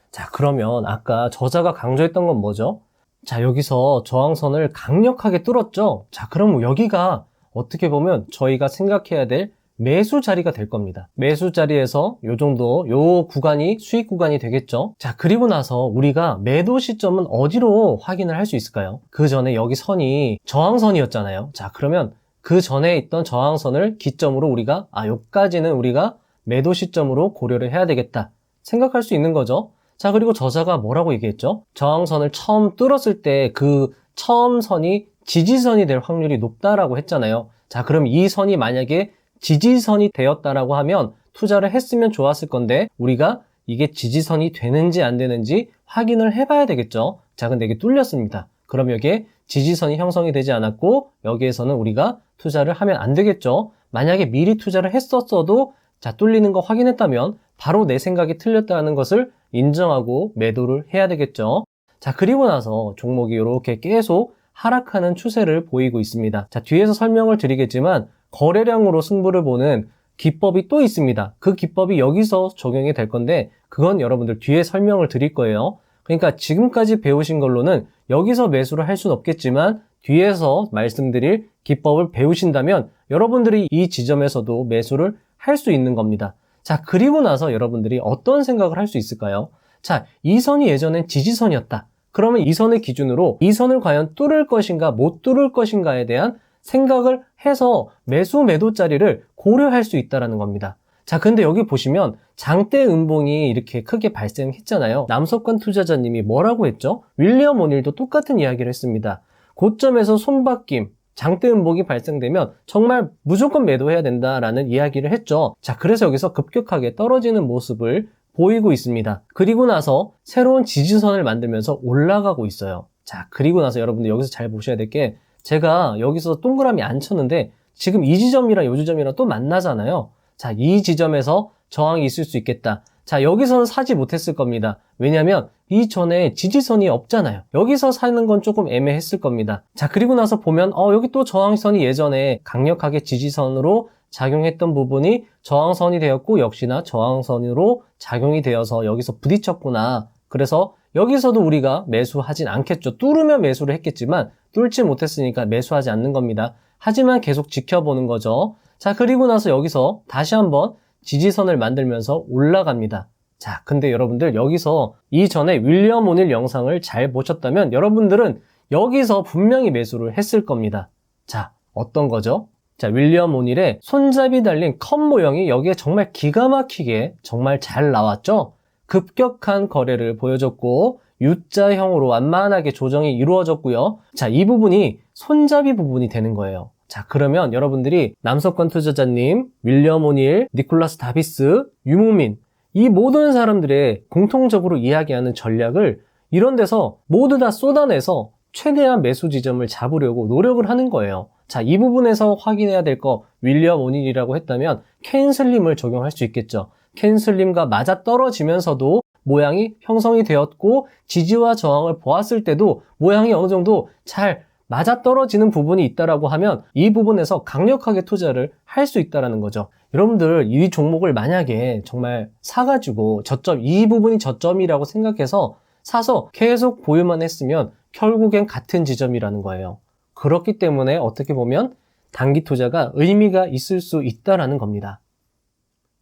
Speaker 1: 자, 그러면 아까 저자가 강조했던 건 뭐죠? 자, 여기서 저항선을 강력하게 뚫었죠? 자, 그럼 여기가 어떻게 보면 저희가 생각해야 될 매수 자리가 될 겁니다. 매수 자리에서 요 정도, 요 구간이 수익 구간이 되겠죠? 자, 그리고 나서 우리가 매도 시점은 어디로 확인을 할 수 있을까요? 그 전에 여기 선이 저항선이었잖아요. 자, 그러면 그 전에 있던 저항선을 기점으로 우리가, 요까지는 우리가 매도 시점으로 고려를 해야 되겠다 생각할 수 있는 거죠. 자, 그리고 저자가 뭐라고 얘기했죠? 저항선을 처음 뚫었을 때 그 처음 선이 지지선이 될 확률이 높다라고 했잖아요. 자, 그럼 이 선이 만약에 지지선이 되었다라고 하면 투자를 했으면 좋았을 건데 우리가 이게 지지선이 되는지 안 되는지 확인을 해봐야 되겠죠. 자, 근데 이게 뚫렸습니다. 그럼 여기에 지지선이 형성이 되지 않았고 여기에서는 우리가 투자를 하면 안 되겠죠. 만약에 미리 투자를 했었어도 자, 뚫리는 거 확인했다면 바로 내 생각이 틀렸다는 것을 인정하고 매도를 해야 되겠죠. 자, 그리고 나서 종목이 이렇게 계속
Speaker 2: 하락하는 추세를 보이고 있습니다. 자, 뒤에서 설명을 드리겠지만 거래량으로 승부를 보는 기법이 또 있습니다. 그 기법이 여기서 적용이 될 건데 그건 여러분들 뒤에 설명을 드릴 거예요. 그러니까 지금까지 배우신 걸로는 여기서 매수를 할 수는 없겠지만 뒤에서 말씀드릴 기법을 배우신다면 여러분들이 이 지점에서도 매수를 할 수 있는 겁니다. 자, 그리고 나서 여러분들이 어떤 생각을 할 수 있을까요? 자, 이 선이 예전엔 지지선이었다. 그러면 이 선을 기준으로 이 선을 과연 뚫을 것인가 못 뚫을 것인가에 대한 생각을 해서 매수 매도 자리를 고려할 수 있다는 겁니다. 자, 근데 여기 보시면 장대 음봉이 이렇게 크게 발생했잖아요. 남석관 투자자님이 뭐라고 했죠? 윌리엄 오닐도 똑같은 이야기를 했습니다. 고점에서 손바뀜, 장대 음봉이 발생되면 정말 무조건 매도해야 된다라는 이야기를 했죠. 자, 그래서 여기서 급격하게 떨어지는 모습을 보이고 있습니다. 그리고 나서 새로운 지지선을 만들면서 올라가고 있어요. 자, 그리고 나서 여러분들 여기서 잘 보셔야 될 게 제가 여기서 동그라미 안 쳤는데 지금 이 지점이랑 이 지점이랑 또 만나잖아요. 자, 이 지점에서 저항이 있을 수 있겠다. 자, 여기서는 사지 못했을 겁니다. 왜냐면 이전에 지지선이 없잖아요. 여기서 사는 건 조금 애매했을 겁니다. 자, 그리고 나서 보면 여기 또 저항선이 예전에 강력하게 지지선으로 작용했던 부분이 저항선이 되었고 역시나 저항선으로 작용이 되어서 여기서 부딪혔구나. 그래서 여기서도 우리가 매수하진 않겠죠. 뚫으면 매수를 했겠지만 뚫지 못했으니까 매수하지 않는 겁니다. 하지만 계속 지켜보는 거죠. 자, 그리고 나서 여기서 다시 한번 지지선을 만들면서 올라갑니다. 자, 근데 여러분들 여기서 이전에 윌리엄 오닐 영상을 잘 보셨다면 여러분들은 여기서 분명히 매수를 했을 겁니다. 자, 어떤 거죠? 자, 윌리엄 오닐의 손잡이 달린 컵 모형이 여기에 정말 기가 막히게 정말 잘 나왔죠? 급격한 거래를 보여줬고 U자형으로 완만하게 조정이 이루어졌고요. 자, 이 부분이 손잡이 부분이 되는 거예요. 자, 그러면 여러분들이 남석관 투자자님, 윌리엄 오닐, 니콜라스 다비스, 유목민 이 모든 사람들의 공통적으로 이야기하는 전략을 이런 데서 모두 다 쏟아내서 최대한 매수 지점을 잡으려고 노력을 하는 거예요. 자, 이 부분에서 확인해야 될 거 윌리엄 오닐이라고 했다면 캔슬림을 적용할 수 있겠죠. 캔슬림과 맞아 떨어지면서도 모양이 형성이 되었고 지지와 저항을 보았을 때도 모양이 어느 정도 잘 맞아떨어지는 부분이 있다라고 하면 이 부분에서 강력하게 투자를 할 수 있다라는 거죠. 여러분들 이 종목을 만약에 정말 사가지고 저점, 이 부분이 저점이라고 생각해서 사서 계속 보유만 했으면 결국엔 같은 지점이라는 거예요. 그렇기 때문에 어떻게 보면 단기 투자가 의미가 있을 수 있다라는 겁니다.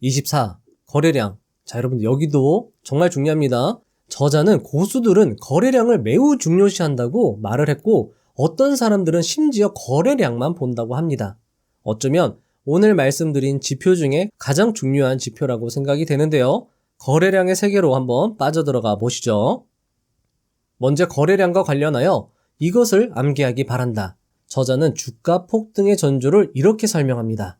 Speaker 1: 24. 거래량. 자, 여러분들 여기도 정말 중요합니다. 저자는 고수들은 거래량을 매우 중요시한다고 말을 했고 어떤 사람들은 심지어 거래량만 본다고 합니다. 어쩌면 오늘 말씀드린 지표 중에 가장 중요한 지표라고 생각이 되는데요. 거래량의 세계로 한번 빠져들어가 보시죠. 먼저 거래량과 관련하여 이것을 암기하기 바란다. 저자는 주가 폭등의 전조를 이렇게 설명합니다.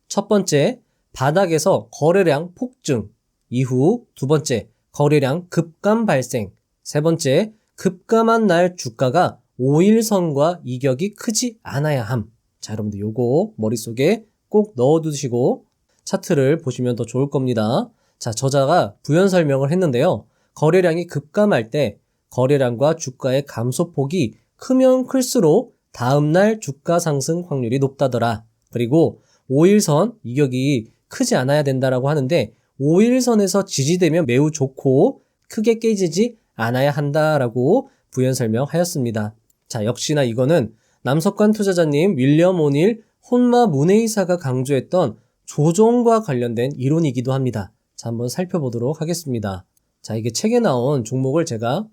Speaker 1: 첫 번째, 바닥에서 거래량 폭증. 이후 두 번째, 거래량 급감 발생. 세 번째, 급감한 날 주가가 5일선과 이격이 크지 않아야 함. 자, 여러분들 요거 머릿속에 꼭 넣어두시고 차트를 보시면 더 좋을 겁니다. 자, 저자가 부연 설명을 했는데요. 거래량이 급감할 때 거래량과 주가의 감소폭이 크면 클수록 다음날 주가 상승 확률이 높다더라. 그리고 5일선 이격이 크지 않아야 된다라고 하는데 5일선에서 지지되면 매우 좋고 크게 깨지지 않아야 한다라고 부연 설명하였습니다. 자, 역시나 이거는 남석관 투자자님, 윌리엄 오닐, 혼마 문헤이사가 강조했던 조정과 관련된 이론이기도 합니다. 자, 한번 살펴보도록 하겠습니다. 자, 이게 책에 나온 종목을 제가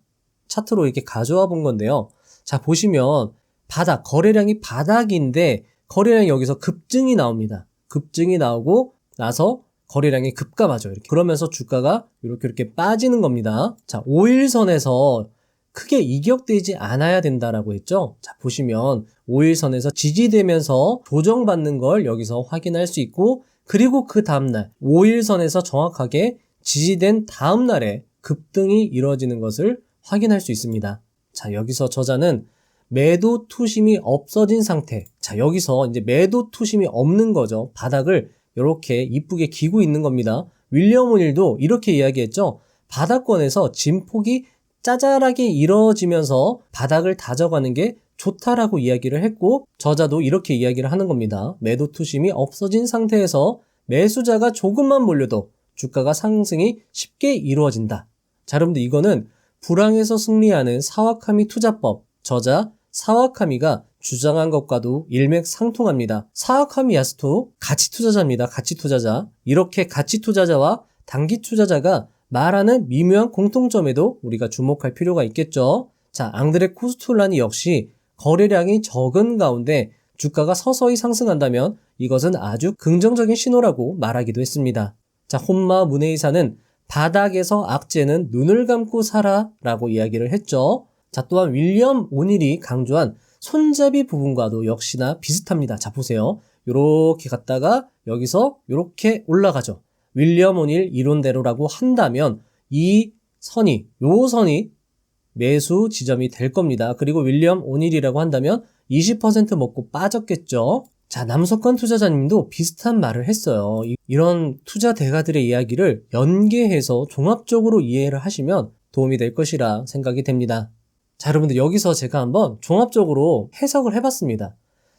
Speaker 1: 차트로 이렇게 가져와 본 건데요. 자, 보시면 바닥, 거래량이 바닥인데 거래량이 여기서 급증이 나옵니다. 급증이 나오고 나서 거래량이 급감하죠. 이렇게. 그러면서 주가가 이렇게 빠지는 겁니다. 자, 5일선에서 크게 이격되지 않아야 된다라고 했죠. 자, 보시면 5일선에서 지지되면서 조정받는 걸 여기서 확인할 수 있고 그리고 그 다음날 5일선에서 정확하게 지지된 다음날에 급등이 이루어지는 것을 확인할 수 있습니다. 자, 여기서 저자는 매도 투심이 없어진 상태. 자, 여기서 이제 매도 투심이 없는 거죠. 바닥을 이렇게 이쁘게 기고 있는 겁니다. 윌리엄 오닐도 이렇게 이야기했죠. 바닥권에서 진폭이 짜잘하게 이루어지면서 바닥을 다져가는 게
Speaker 2: 좋다라고 이야기를 했고 저자도 이렇게 이야기를 하는 겁니다. 매도 투심이 없어진 상태에서 매수자가 조금만 몰려도 주가가 상승이 쉽게 이루어진다. 자, 여러분들 이거는 불황에서 승리하는 사와카미 투자법, 저자 사와카미가 주장한 것과도 일맥상통합니다. 사와카미 야스토 가치 투자자입니다. 가치 투자자. 이렇게 가치 투자자와 단기 투자자가 말하는 미묘한 공통점에도 우리가 주목할 필요가 있겠죠. 자, 앙드레 코스툴라니 역시 거래량이 적은 가운데 주가가 서서히 상승한다면 이것은 아주 긍정적인 신호라고 말하기도 했습니다. 자, 혼마 무네이사는 바닥에서 악재는 눈을 감고 사라 라고 이야기를 했죠. 자, 또한 윌리엄 오닐이 강조한 손잡이 부분과도 역시나 비슷합니다. 자, 보세요. 요렇게 갔다가 여기서 요렇게 올라가죠. 윌리엄 오닐 이론대로라고 한다면 요 선이 매수 지점이 될 겁니다. 그리고 윌리엄 오닐이라고 한다면 20% 먹고 빠졌겠죠. 자, 남석관 투자자님도 비슷한 말을 했어요. 이런 투자 대가들의 이야기를 연계해서 종합적으로 이해를 하시면 도움이 될 것이라 생각이 됩니다. 자, 여러분들 여기서 제가 한번 종합적으로 해석을 해봤습니다.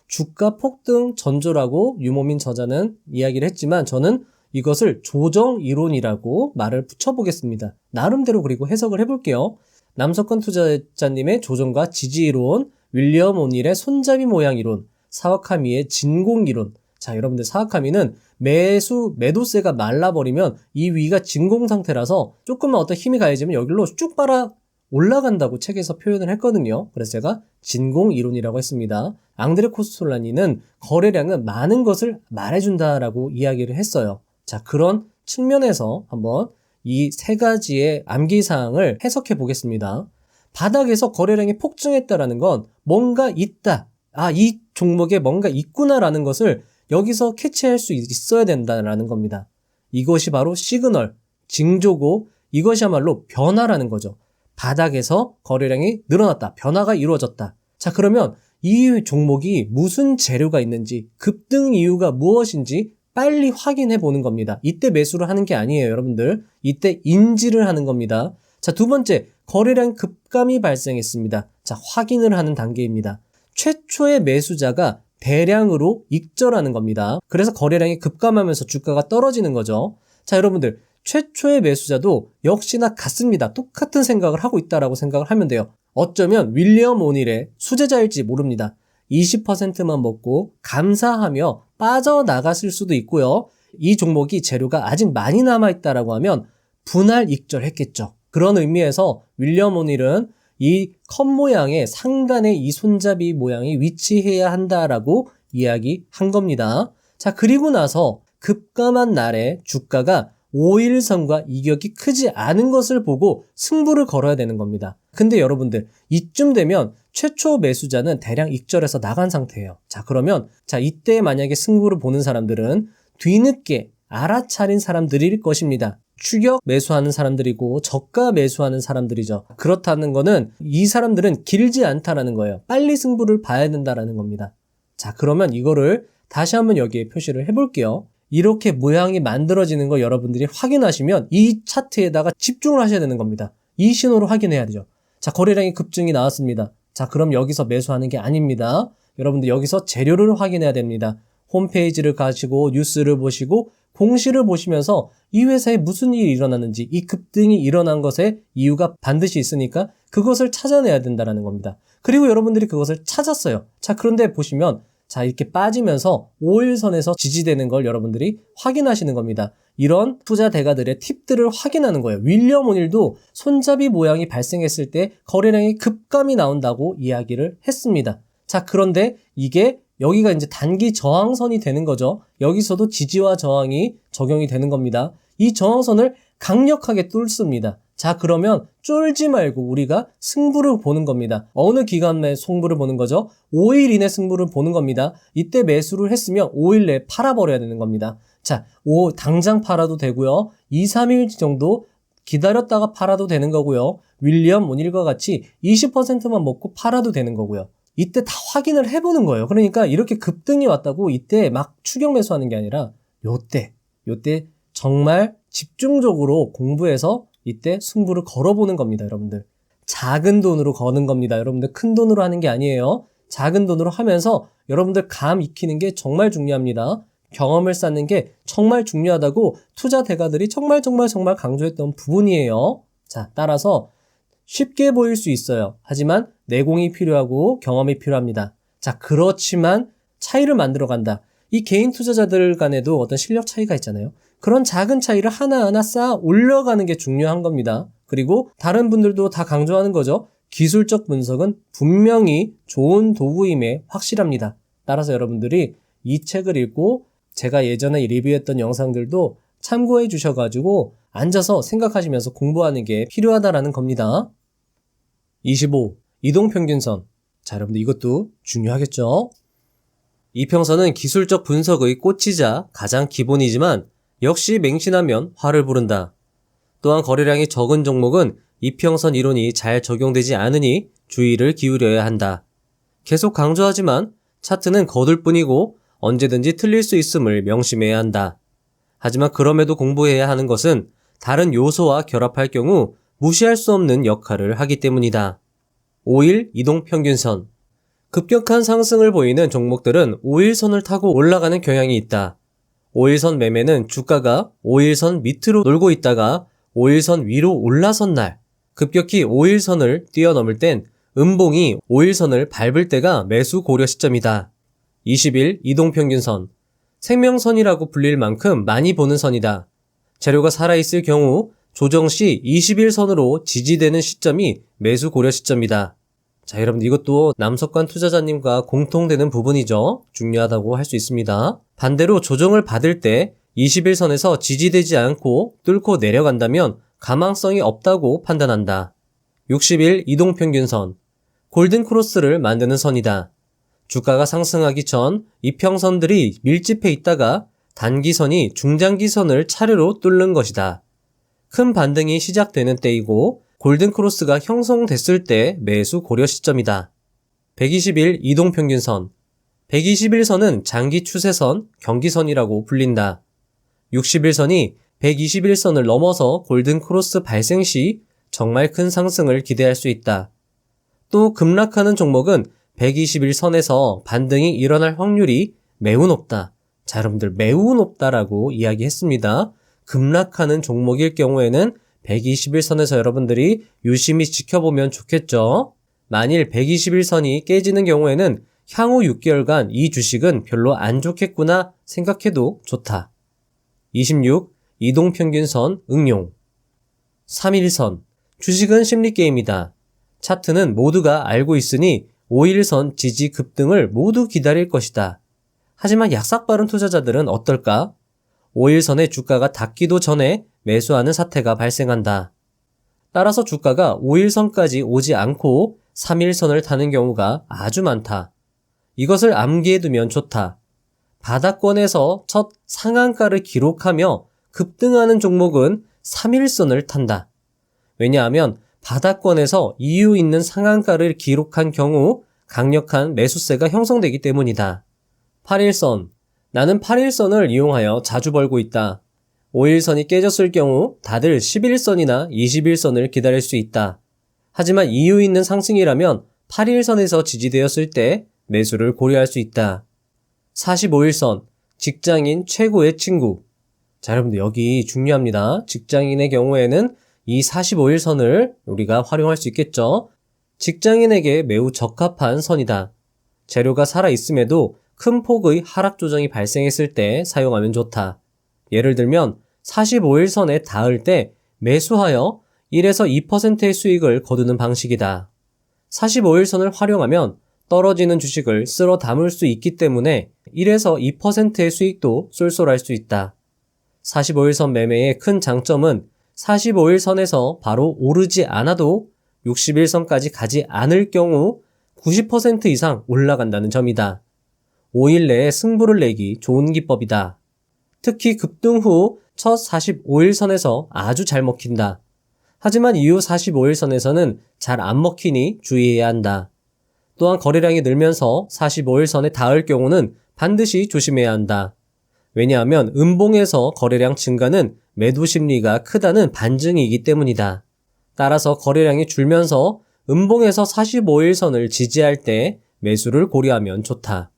Speaker 2: 주가 폭등 전조라고 유모민 저자는 이야기를 했지만 저는 이것을 조정 이론이라고 말을 붙여보겠습니다. 나름대로 그리고 해석을 해볼게요. 남석관 투자자님의 조정과 지지 이론, 윌리엄 오닐의 손잡이 모양 이론, 사와카미의 진공 이론. 자, 여러분들 사와카미는 매도세가 말라버리면 이 위가 진공 상태라서 조금만 어떤 힘이 가해지면 여기로 쭉 빨아 올라간다고 책에서 표현을 했거든요. 그래서 제가 진공 이론이라고 했습니다. 앙드레 코스톨라니는 거래량은 많은 것을 말해준다라고 이야기를 했어요. 자, 그런 측면에서 한번 이 세 가지의 암기사항을 해석해 보겠습니다. 바닥에서 거래량이 폭증했다라는 건 뭔가 있다. 이 종목에 뭔가 있구나라는 것을 여기서 캐치할 수 있어야 된다라는 겁니다. 이것이 바로 시그널, 징조고 이것이야말로 변화라는 거죠. 바닥에서 거래량이 늘어났다. 변화가 이루어졌다. 자, 그러면 이 종목이 무슨 재료가 있는지, 급등 이유가 무엇인지 빨리 확인해 보는 겁니다. 이때 매수를 하는 게 아니에요, 여러분들. 이때 인지를 하는 겁니다. 자, 두 번째, 거래량 급감이 발생했습니다. 자, 확인을 하는 단계입니다. 최초의 매수자가 대량으로 익절하는 겁니다. 그래서 거래량이 급감하면서 주가가 떨어지는 거죠. 자, 여러분들, 최초의 매수자도 역시나 같습니다. 똑같은 생각을 하고 있다라고 생각을 하면 돼요. 어쩌면 윌리엄 오닐의 수제자일지 모릅니다. 20%만 먹고 감사하며 빠져나갔을 수도 있고요. 이 종목이 재료가 아직 많이 남아있다라고 하면 분할 익절했겠죠. 그런 의미에서 윌리엄 오닐은 이 컵 모양의 상단에 이 손잡이 모양이 위치해야 한다라고 이야기한 겁니다. 자, 그리고 나서 급감한 날에 주가가 5일선과 이격이 크지 않은 것을 보고 승부를 걸어야 되는 겁니다. 근데 여러분들 이쯤 되면 최초 매수자는 대량 익절해서 나간 상태예요. 자, 그러면 이때 만약에 승부를 보는 사람들은 뒤늦게 알아차린 사람들일 것입니다. 추격 매수하는 사람들이고 저가 매수하는 사람들이죠. 그렇다는 거는 이 사람들은 길지 않다라는 거예요. 빨리 승부를 봐야 된다라는 겁니다. 자, 그러면 이거를 다시 한번 여기에 표시를 해볼게요. 이렇게 모양이 만들어지는 거 여러분들이 확인하시면 이 차트에다가 집중을 하셔야 되는 겁니다. 이 신호를 확인해야 되죠. 자, 거래량이 급증이 나왔습니다. 자, 그럼 여기서 매수하는 게 아닙니다. 여러분들 여기서 재료를 확인해야 됩니다. 홈페이지를 가시고 뉴스를 보시고 공시를 보시면서 이 회사에 무슨 일이 일어났는지 이 급등이 일어난 것의 이유가 반드시 있으니까 그것을 찾아내야 된다는 겁니다. 그리고 여러분들이 그것을 찾았어요. 자, 그런데 보시면 이렇게 빠지면서 5일선에서 지지되는 걸 여러분들이 확인하시는 겁니다. 이런 투자 대가들의 팁들을 확인하는 거예요. 윌리엄 오닐도 손잡이 모양이 발생했을 때 거래량이 급감이 나온다고 이야기를 했습니다. 자, 그런데 이게 여기가 이제 단기 저항선이 되는 거죠. 여기서도 지지와 저항이 적용이 되는 겁니다. 이 저항선을 강력하게 뚫습니다. 자, 그러면 쫄지 말고 우리가 승부를 보는 겁니다. 어느 기간 내 승부를 보는 거죠? 5일 이내 승부를 보는 겁니다. 이때 매수를 했으면 5일 내에 팔아버려야 되는 겁니다. 자, 당장 팔아도 되고요. 2, 3일 정도 기다렸다가 팔아도 되는 거고요. 윌리엄 오닐과 같이 20%만 먹고 팔아도 되는 거고요. 이때 다 확인을 해보는 거예요. 그러니까 이렇게 급등이 왔다고 이때 막 추격 매수하는 게 아니라 요때 정말 집중적으로 공부해서 이때 승부를 걸어보는 겁니다, 여러분들. 작은 돈으로 거는 겁니다. 여러분들 큰 돈으로 하는 게 아니에요. 작은 돈으로 하면서 여러분들 감 익히는 게 정말 중요합니다. 경험을 쌓는 게 정말 중요하다고 투자 대가들이 정말 강조했던 부분이에요. 자, 따라서 쉽게 보일 수 있어요. 하지만 내공이 필요하고 경험이 필요합니다. 자, 그렇지만 차이를 만들어 간다. 이 개인 투자자들 간에도 어떤 실력 차이가 있잖아요. 그런 작은 차이를 하나하나 쌓아 올려가는 게 중요한 겁니다. 그리고 다른 분들도 다 강조하는 거죠. 기술적 분석은 분명히 좋은 도구임에 확실합니다. 따라서 여러분들이 이 책을 읽고 제가 예전에 리뷰했던 영상들도 참고해 주셔가지고 앉아서 생각하시면서 공부하는 게 필요하다라는 겁니다. 25. 이동평균선. 자, 여러분들 이것도 중요하겠죠? 이평선은 기술적 분석의 꽃이자 가장 기본이지만 역시 맹신하면 화를 부른다. 또한 거래량이 적은 종목은 이평선 이론이 잘 적용되지 않으니 주의를 기울여야 한다. 계속 강조하지만 차트는 거둘 뿐이고 언제든지 틀릴 수 있음을 명심해야 한다. 하지만 그럼에도 공부해야 하는 것은 다른 요소와 결합할 경우 무시할 수 없는 역할을 하기 때문이다. 5일 이동평균선. 급격한 상승을 보이는 종목들은 5일선을 타고 올라가는 경향이 있다. 5일선 매매는 주가가 5일선 밑으로 놀고 있다가 5일선 위로 올라선 날, 급격히 5일선을 뛰어넘을 땐 음봉이 5일선을 밟을 때가 매수 고려 시점이다. 20일 이동평균선. 생명선이라고 불릴 만큼 많이 보는 선이다. 재료가 살아있을 경우 조정 시 20일선으로 지지되는 시점이 매수 고려 시점이다. 자, 여러분 이것도 남석관 투자자님과 공통되는 부분이죠. 중요하다고 할 수 있습니다. 반대로 조정을 받을 때 21선에서 지지되지 않고 뚫고 내려간다면 가망성이 없다고 판단한다. 60일 이동평균선. 골든크로스를 만드는 선이다. 주가가 상승하기 전 이평선들이 밀집해 있다가 단기선이 중장기선을 차례로 뚫는 것이다. 큰 반등이 시작되는 때이고 골든크로스가 형성됐을 때 매수 고려 시점이다. 120일 이동평균선. 121선은 장기 추세선, 경기선이라고 불린다. 60일선이 121선을 넘어서 골든크로스 발생 시 정말 큰 상승을 기대할 수 있다. 또 급락하는 종목은 121선에서 반등이 일어날 확률이 매우 높다. 자, 여러분들 매우 높다라고 이야기했습니다. 급락하는 종목일 경우에는 121선에서 여러분들이 유심히 지켜보면 좋겠죠. 만일 121선이 깨지는 경우에는 향후 6개월간 이 주식은 별로 안 좋겠구나 생각해도 좋다. 26. 이동평균선 응용. 3일선. 주식은 심리게임이다. 차트는 모두가 알고 있으니 5일선 지지 급등을 모두 기다릴 것이다. 하지만 약삭빠른 투자자들은 어떨까? 5일선의 주가가 닿기도 전에 매수하는 사태가 발생한다. 따라서 주가가 5일선까지 오지 않고 3일선을 타는 경우가 아주 많다. 이것을 암기해두면 좋다. 바닥권에서 첫 상한가를 기록하며 급등하는 종목은 3일선을 탄다. 왜냐하면 바닥권에서 이유 있는 상한가를 기록한 경우 강력한 매수세가 형성되기 때문이다. 8일선. 나는 8일선을 이용하여 자주 벌고 있다. 5일선이 깨졌을 경우 다들 11선이나 21선을 기다릴 수 있다. 하지만 이유 있는 상승이라면 8일선에서 지지되었을 때 매수를 고려할 수 있다. 45일선. 직장인 최고의 친구. 자, 여러분들 여기 중요합니다. 직장인의 경우에는 이 45일선을 우리가 활용할 수 있겠죠. 직장인에게 매우 적합한 선이다. 재료가 살아있음에도 큰 폭의 하락 조정이 발생했을 때 사용하면 좋다. 예를 들면 45일선에 닿을 때 매수하여 1에서 2%의 수익을 거두는 방식이다. 45일선을 활용하면 떨어지는 주식을 쓸어 담을 수 있기 때문에 1에서 2%의 수익도 쏠쏠할 수 있다. 45일선 매매의 큰 장점은 45일선에서 바로 오르지 않아도 60일선까지 가지 않을 경우 90% 이상 올라간다는 점이다. 5일 내에 승부를 내기 좋은 기법이다. 특히 급등 후 첫 45일선에서 아주 잘 먹힌다. 하지만 이후 45일선에서는 잘 안 먹히니 주의해야 한다. 또한 거래량이 늘면서 45일선에 닿을 경우는 반드시 조심해야 한다. 왜냐하면 음봉에서 거래량 증가는 매도 심리가 크다는 반증이기 때문이다.
Speaker 1: 따라서 거래량이 줄면서 음봉에서 45일선을 지지할 때 매수를 고려하면 좋다.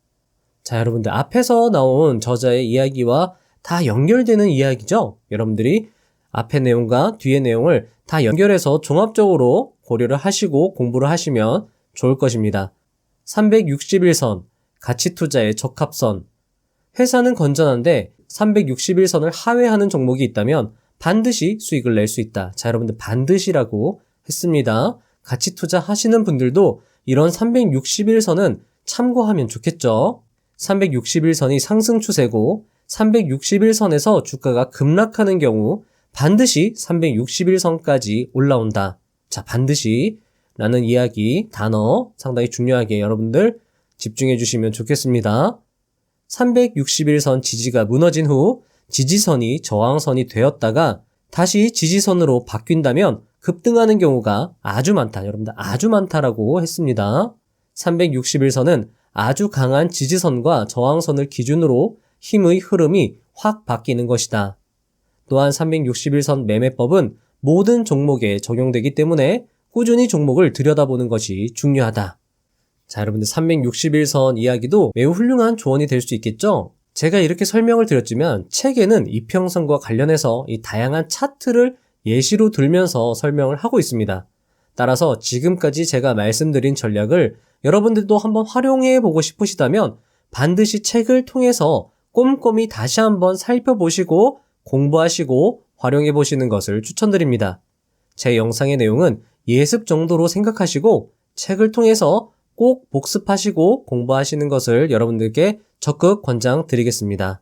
Speaker 1: 자, 여러분들 앞에서 나온 저자의 이야기와 다 연결되는 이야기죠? 여러분들이 앞의 내용과 뒤의 내용을 다 연결해서 종합적으로 고려를 하시고 공부를 하시면 좋을 것입니다. 361선, 가치투자의 적합선. 회사는 건전한데 361선을 하회하는 종목이 있다면 반드시 수익을 낼 수 있다. 자, 여러분들 반드시라고 했습니다. 가치투자 하시는 분들도 이런 361선은 참고하면 좋겠죠. 361선이 상승 추세고 361선에서 주가가 급락하는 경우 반드시 361선까지 올라온다. 자, 반드시 라는 이야기, 단어 상당히 중요하게 여러분들 집중해 주시면 좋겠습니다. 361선 지지가 무너진 후 지지선이 저항선이 되었다가 다시 지지선으로 바뀐다면 급등하는 경우가 아주 많다. 여러분들 아주 많다라고 했습니다. 361선은 아주 강한 지지선과 저항선을 기준으로 힘의 흐름이 확 바뀌는 것이다. 또한 361선 매매법은 모든 종목에 적용되기 때문에 꾸준히 종목을 들여다보는 것이 중요하다. 자, 여러분들 361선 이야기도 매우 훌륭한 조언이 될 수 있겠죠? 제가 이렇게 설명을 드렸지만 책에는 이평선과 관련해서 이 다양한 차트를 예시로 들면서 설명을 하고 있습니다. 따라서 지금까지 제가 말씀드린 전략을 여러분들도 한번 활용해 보고 싶으시다면 반드시 책을 통해서 꼼꼼히 다시 한번 살펴보시고 공부하시고 활용해 보시는 것을 추천드립니다. 제 영상의 내용은 예습 정도로 생각하시고 책을 통해서 꼭 복습하시고 공부하시는 것을 여러분들께 적극 권장드리겠습니다.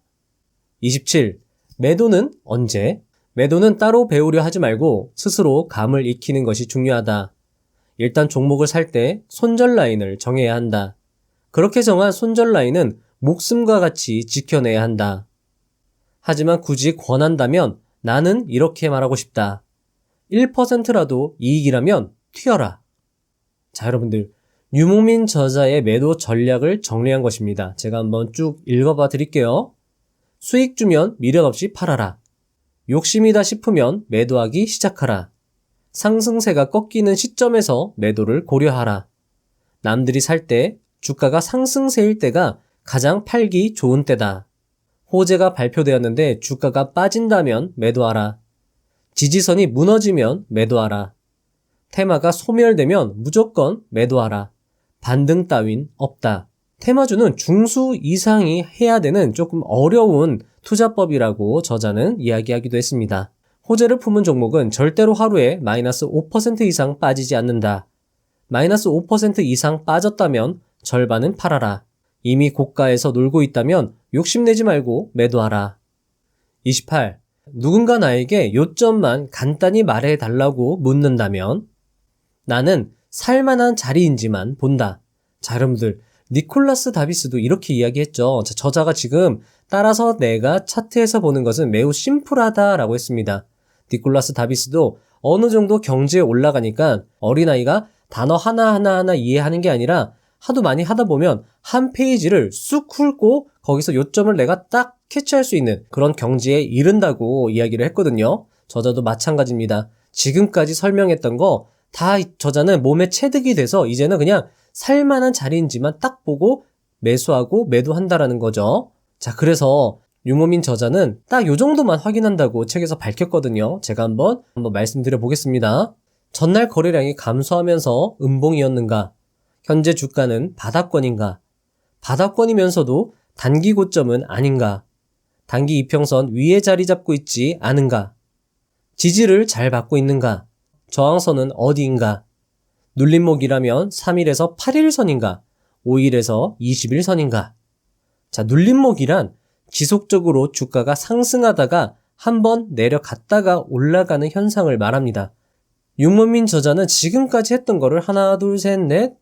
Speaker 1: 27. 매도는 언제? 매도는 따로 배우려 하지 말고 스스로 감을 익히는 것이 중요하다. 일단 종목을 살 때 손절 라인을 정해야 한다. 그렇게 정한 손절 라인은 목숨과 같이 지켜내야 한다. 하지만 굳이 권한다면 나는 이렇게 말하고 싶다. 1%라도 이익이라면 튀어라. 자, 여러분들 유목민 저자의 매도 전략을 정리한 것입니다. 제가 한번 쭉 읽어봐 드릴게요. 수익 주면 미련 없이 팔아라. 욕심이다 싶으면 매도하기 시작하라. 상승세가 꺾이는 시점에서 매도를 고려하라. 남들이 살 때 주가가 상승세일 때가 가장 팔기 좋은 때다. 호재가 발표되었는데 주가가 빠진다면 매도하라. 지지선이 무너지면 매도하라. 테마가 소멸되면 무조건 매도하라. 반등 따윈 없다. 테마주는 중수 이상이 해야 되는 조금 어려운 투자법이라고 저자는 이야기하기도 했습니다. 호재를 품은 종목은 절대로 하루에 마이너스 5% 이상 빠지지 않는다. 마이너스 5% 이상 빠졌다면 절반은 팔아라. 이미 고가에서 놀고 있다면 욕심내지 말고 매도하라. 28. 누군가 나에게 요점만 간단히 말해달라고 묻는다면 나는 살만한 자리인지만 본다. 자, 여러분들 니콜라스 다비스도 이렇게 이야기했죠. 자, 저자가 지금 따라서 내가 차트에서 보는 것은 매우 심플하다라고 했습니다. 니콜라스 다비스도 어느 정도 경지에 올라가니까 어린아이가 단어 하나하나 이해하는 게 아니라 하도 많이 하다 보면 한 페이지를 쑥 훑고 거기서 요점을 내가 딱 캐치할 수 있는 그런 경지에 이른다고 이야기를 했거든요. 저자도 마찬가지입니다. 지금까지 설명했던 거 다 저자는 몸에 체득이 돼서 이제는 그냥 살만한 자리인지만 딱 보고 매수하고 매도한다라는 거죠. 자, 그래서 유목민 저자는 딱 요 정도만 확인한다고 책에서 밝혔거든요. 제가 한번 말씀드려 보겠습니다. 전날 거래량이 감소하면서 음봉이었는가? 현재 주가는 바닥권인가? 바닥권이면서도 단기 고점은 아닌가? 단기 이평선 위에 자리 잡고 있지 않은가? 지지를 잘 받고 있는가? 저항선은 어디인가? 눌림목이라면 3일에서 8일선인가? 5일에서 20일선인가? 자, 눌림목이란 지속적으로 주가가 상승하다가 한번 내려갔다가 올라가는 현상을 말합니다. 유목민 저자는 지금까지 했던 거를 하나, 둘, 셋, 넷,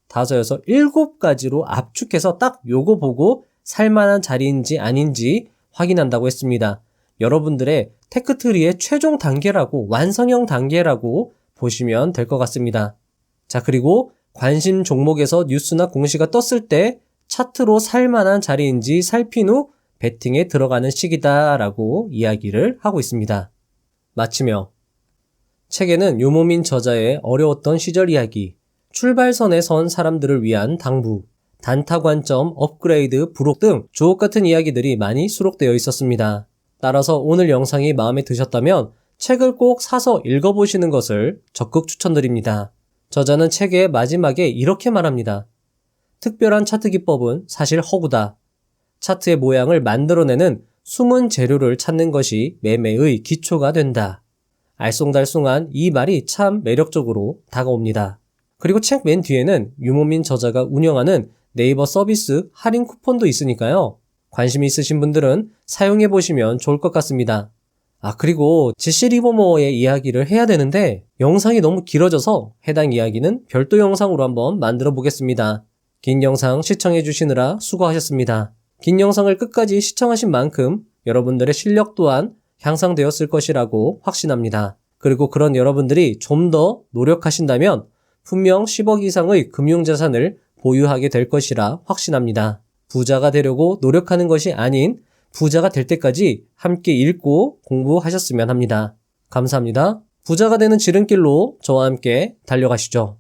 Speaker 1: 다섯, 여섯, 7가지로 압축해서 딱 요거 보고 살만한 자리인지 아닌지 확인한다고 했습니다. 여러분들의 테크트리의 최종 단계라고 완성형 단계라고 보시면 될 것 같습니다. 자, 그리고 관심 종목에서 뉴스나 공시가 떴을 때 차트로 살만한 자리인지 살핀 후 베팅에 들어가는 시기다라고 이야기를 하고 있습니다. 마치며
Speaker 2: 책에는 유모민 저자의 어려웠던 시절 이야기, 출발선에 선 사람들을 위한 당부, 단타 관점, 업그레이드, 부록 등 주옥 같은 이야기들이 많이 수록되어 있었습니다. 따라서 오늘 영상이 마음에 드셨다면 책을 꼭 사서 읽어보시는 것을 적극 추천드립니다. 저자는 책의 마지막에 이렇게 말합니다. 특별한 차트 기법은 사실 허구다. 차트의 모양을 만들어내는 숨은 재료를 찾는 것이 매매의 기초가 된다. 알쏭달쏭한 이 말이 참 매력적으로 다가옵니다. 그리고 책 맨 뒤에는 유모민 저자가 운영하는 네이버 서비스 할인 쿠폰도 있으니까요. 관심 있으신 분들은 사용해보시면 좋을 것 같습니다. 그리고 제시 리버모어의 이야기를 해야 되는데 영상이 너무 길어져서 해당 이야기는 별도 영상으로 한번 만들어 보겠습니다. 긴 영상 시청해주시느라 수고하셨습니다. 긴 영상을 끝까지 시청하신 만큼 여러분들의 실력 또한 향상되었을 것이라고 확신합니다. 그리고 그런 여러분들이 좀 더 노력하신다면 분명 10억 이상의 금융자산을 보유하게 될 것이라 확신합니다. 부자가 되려고 노력하는 것이 아닌 부자가 될 때까지 함께 읽고 공부하셨으면 합니다. 감사합니다. 부자가 되는 지름길로 저와 함께 달려가시죠.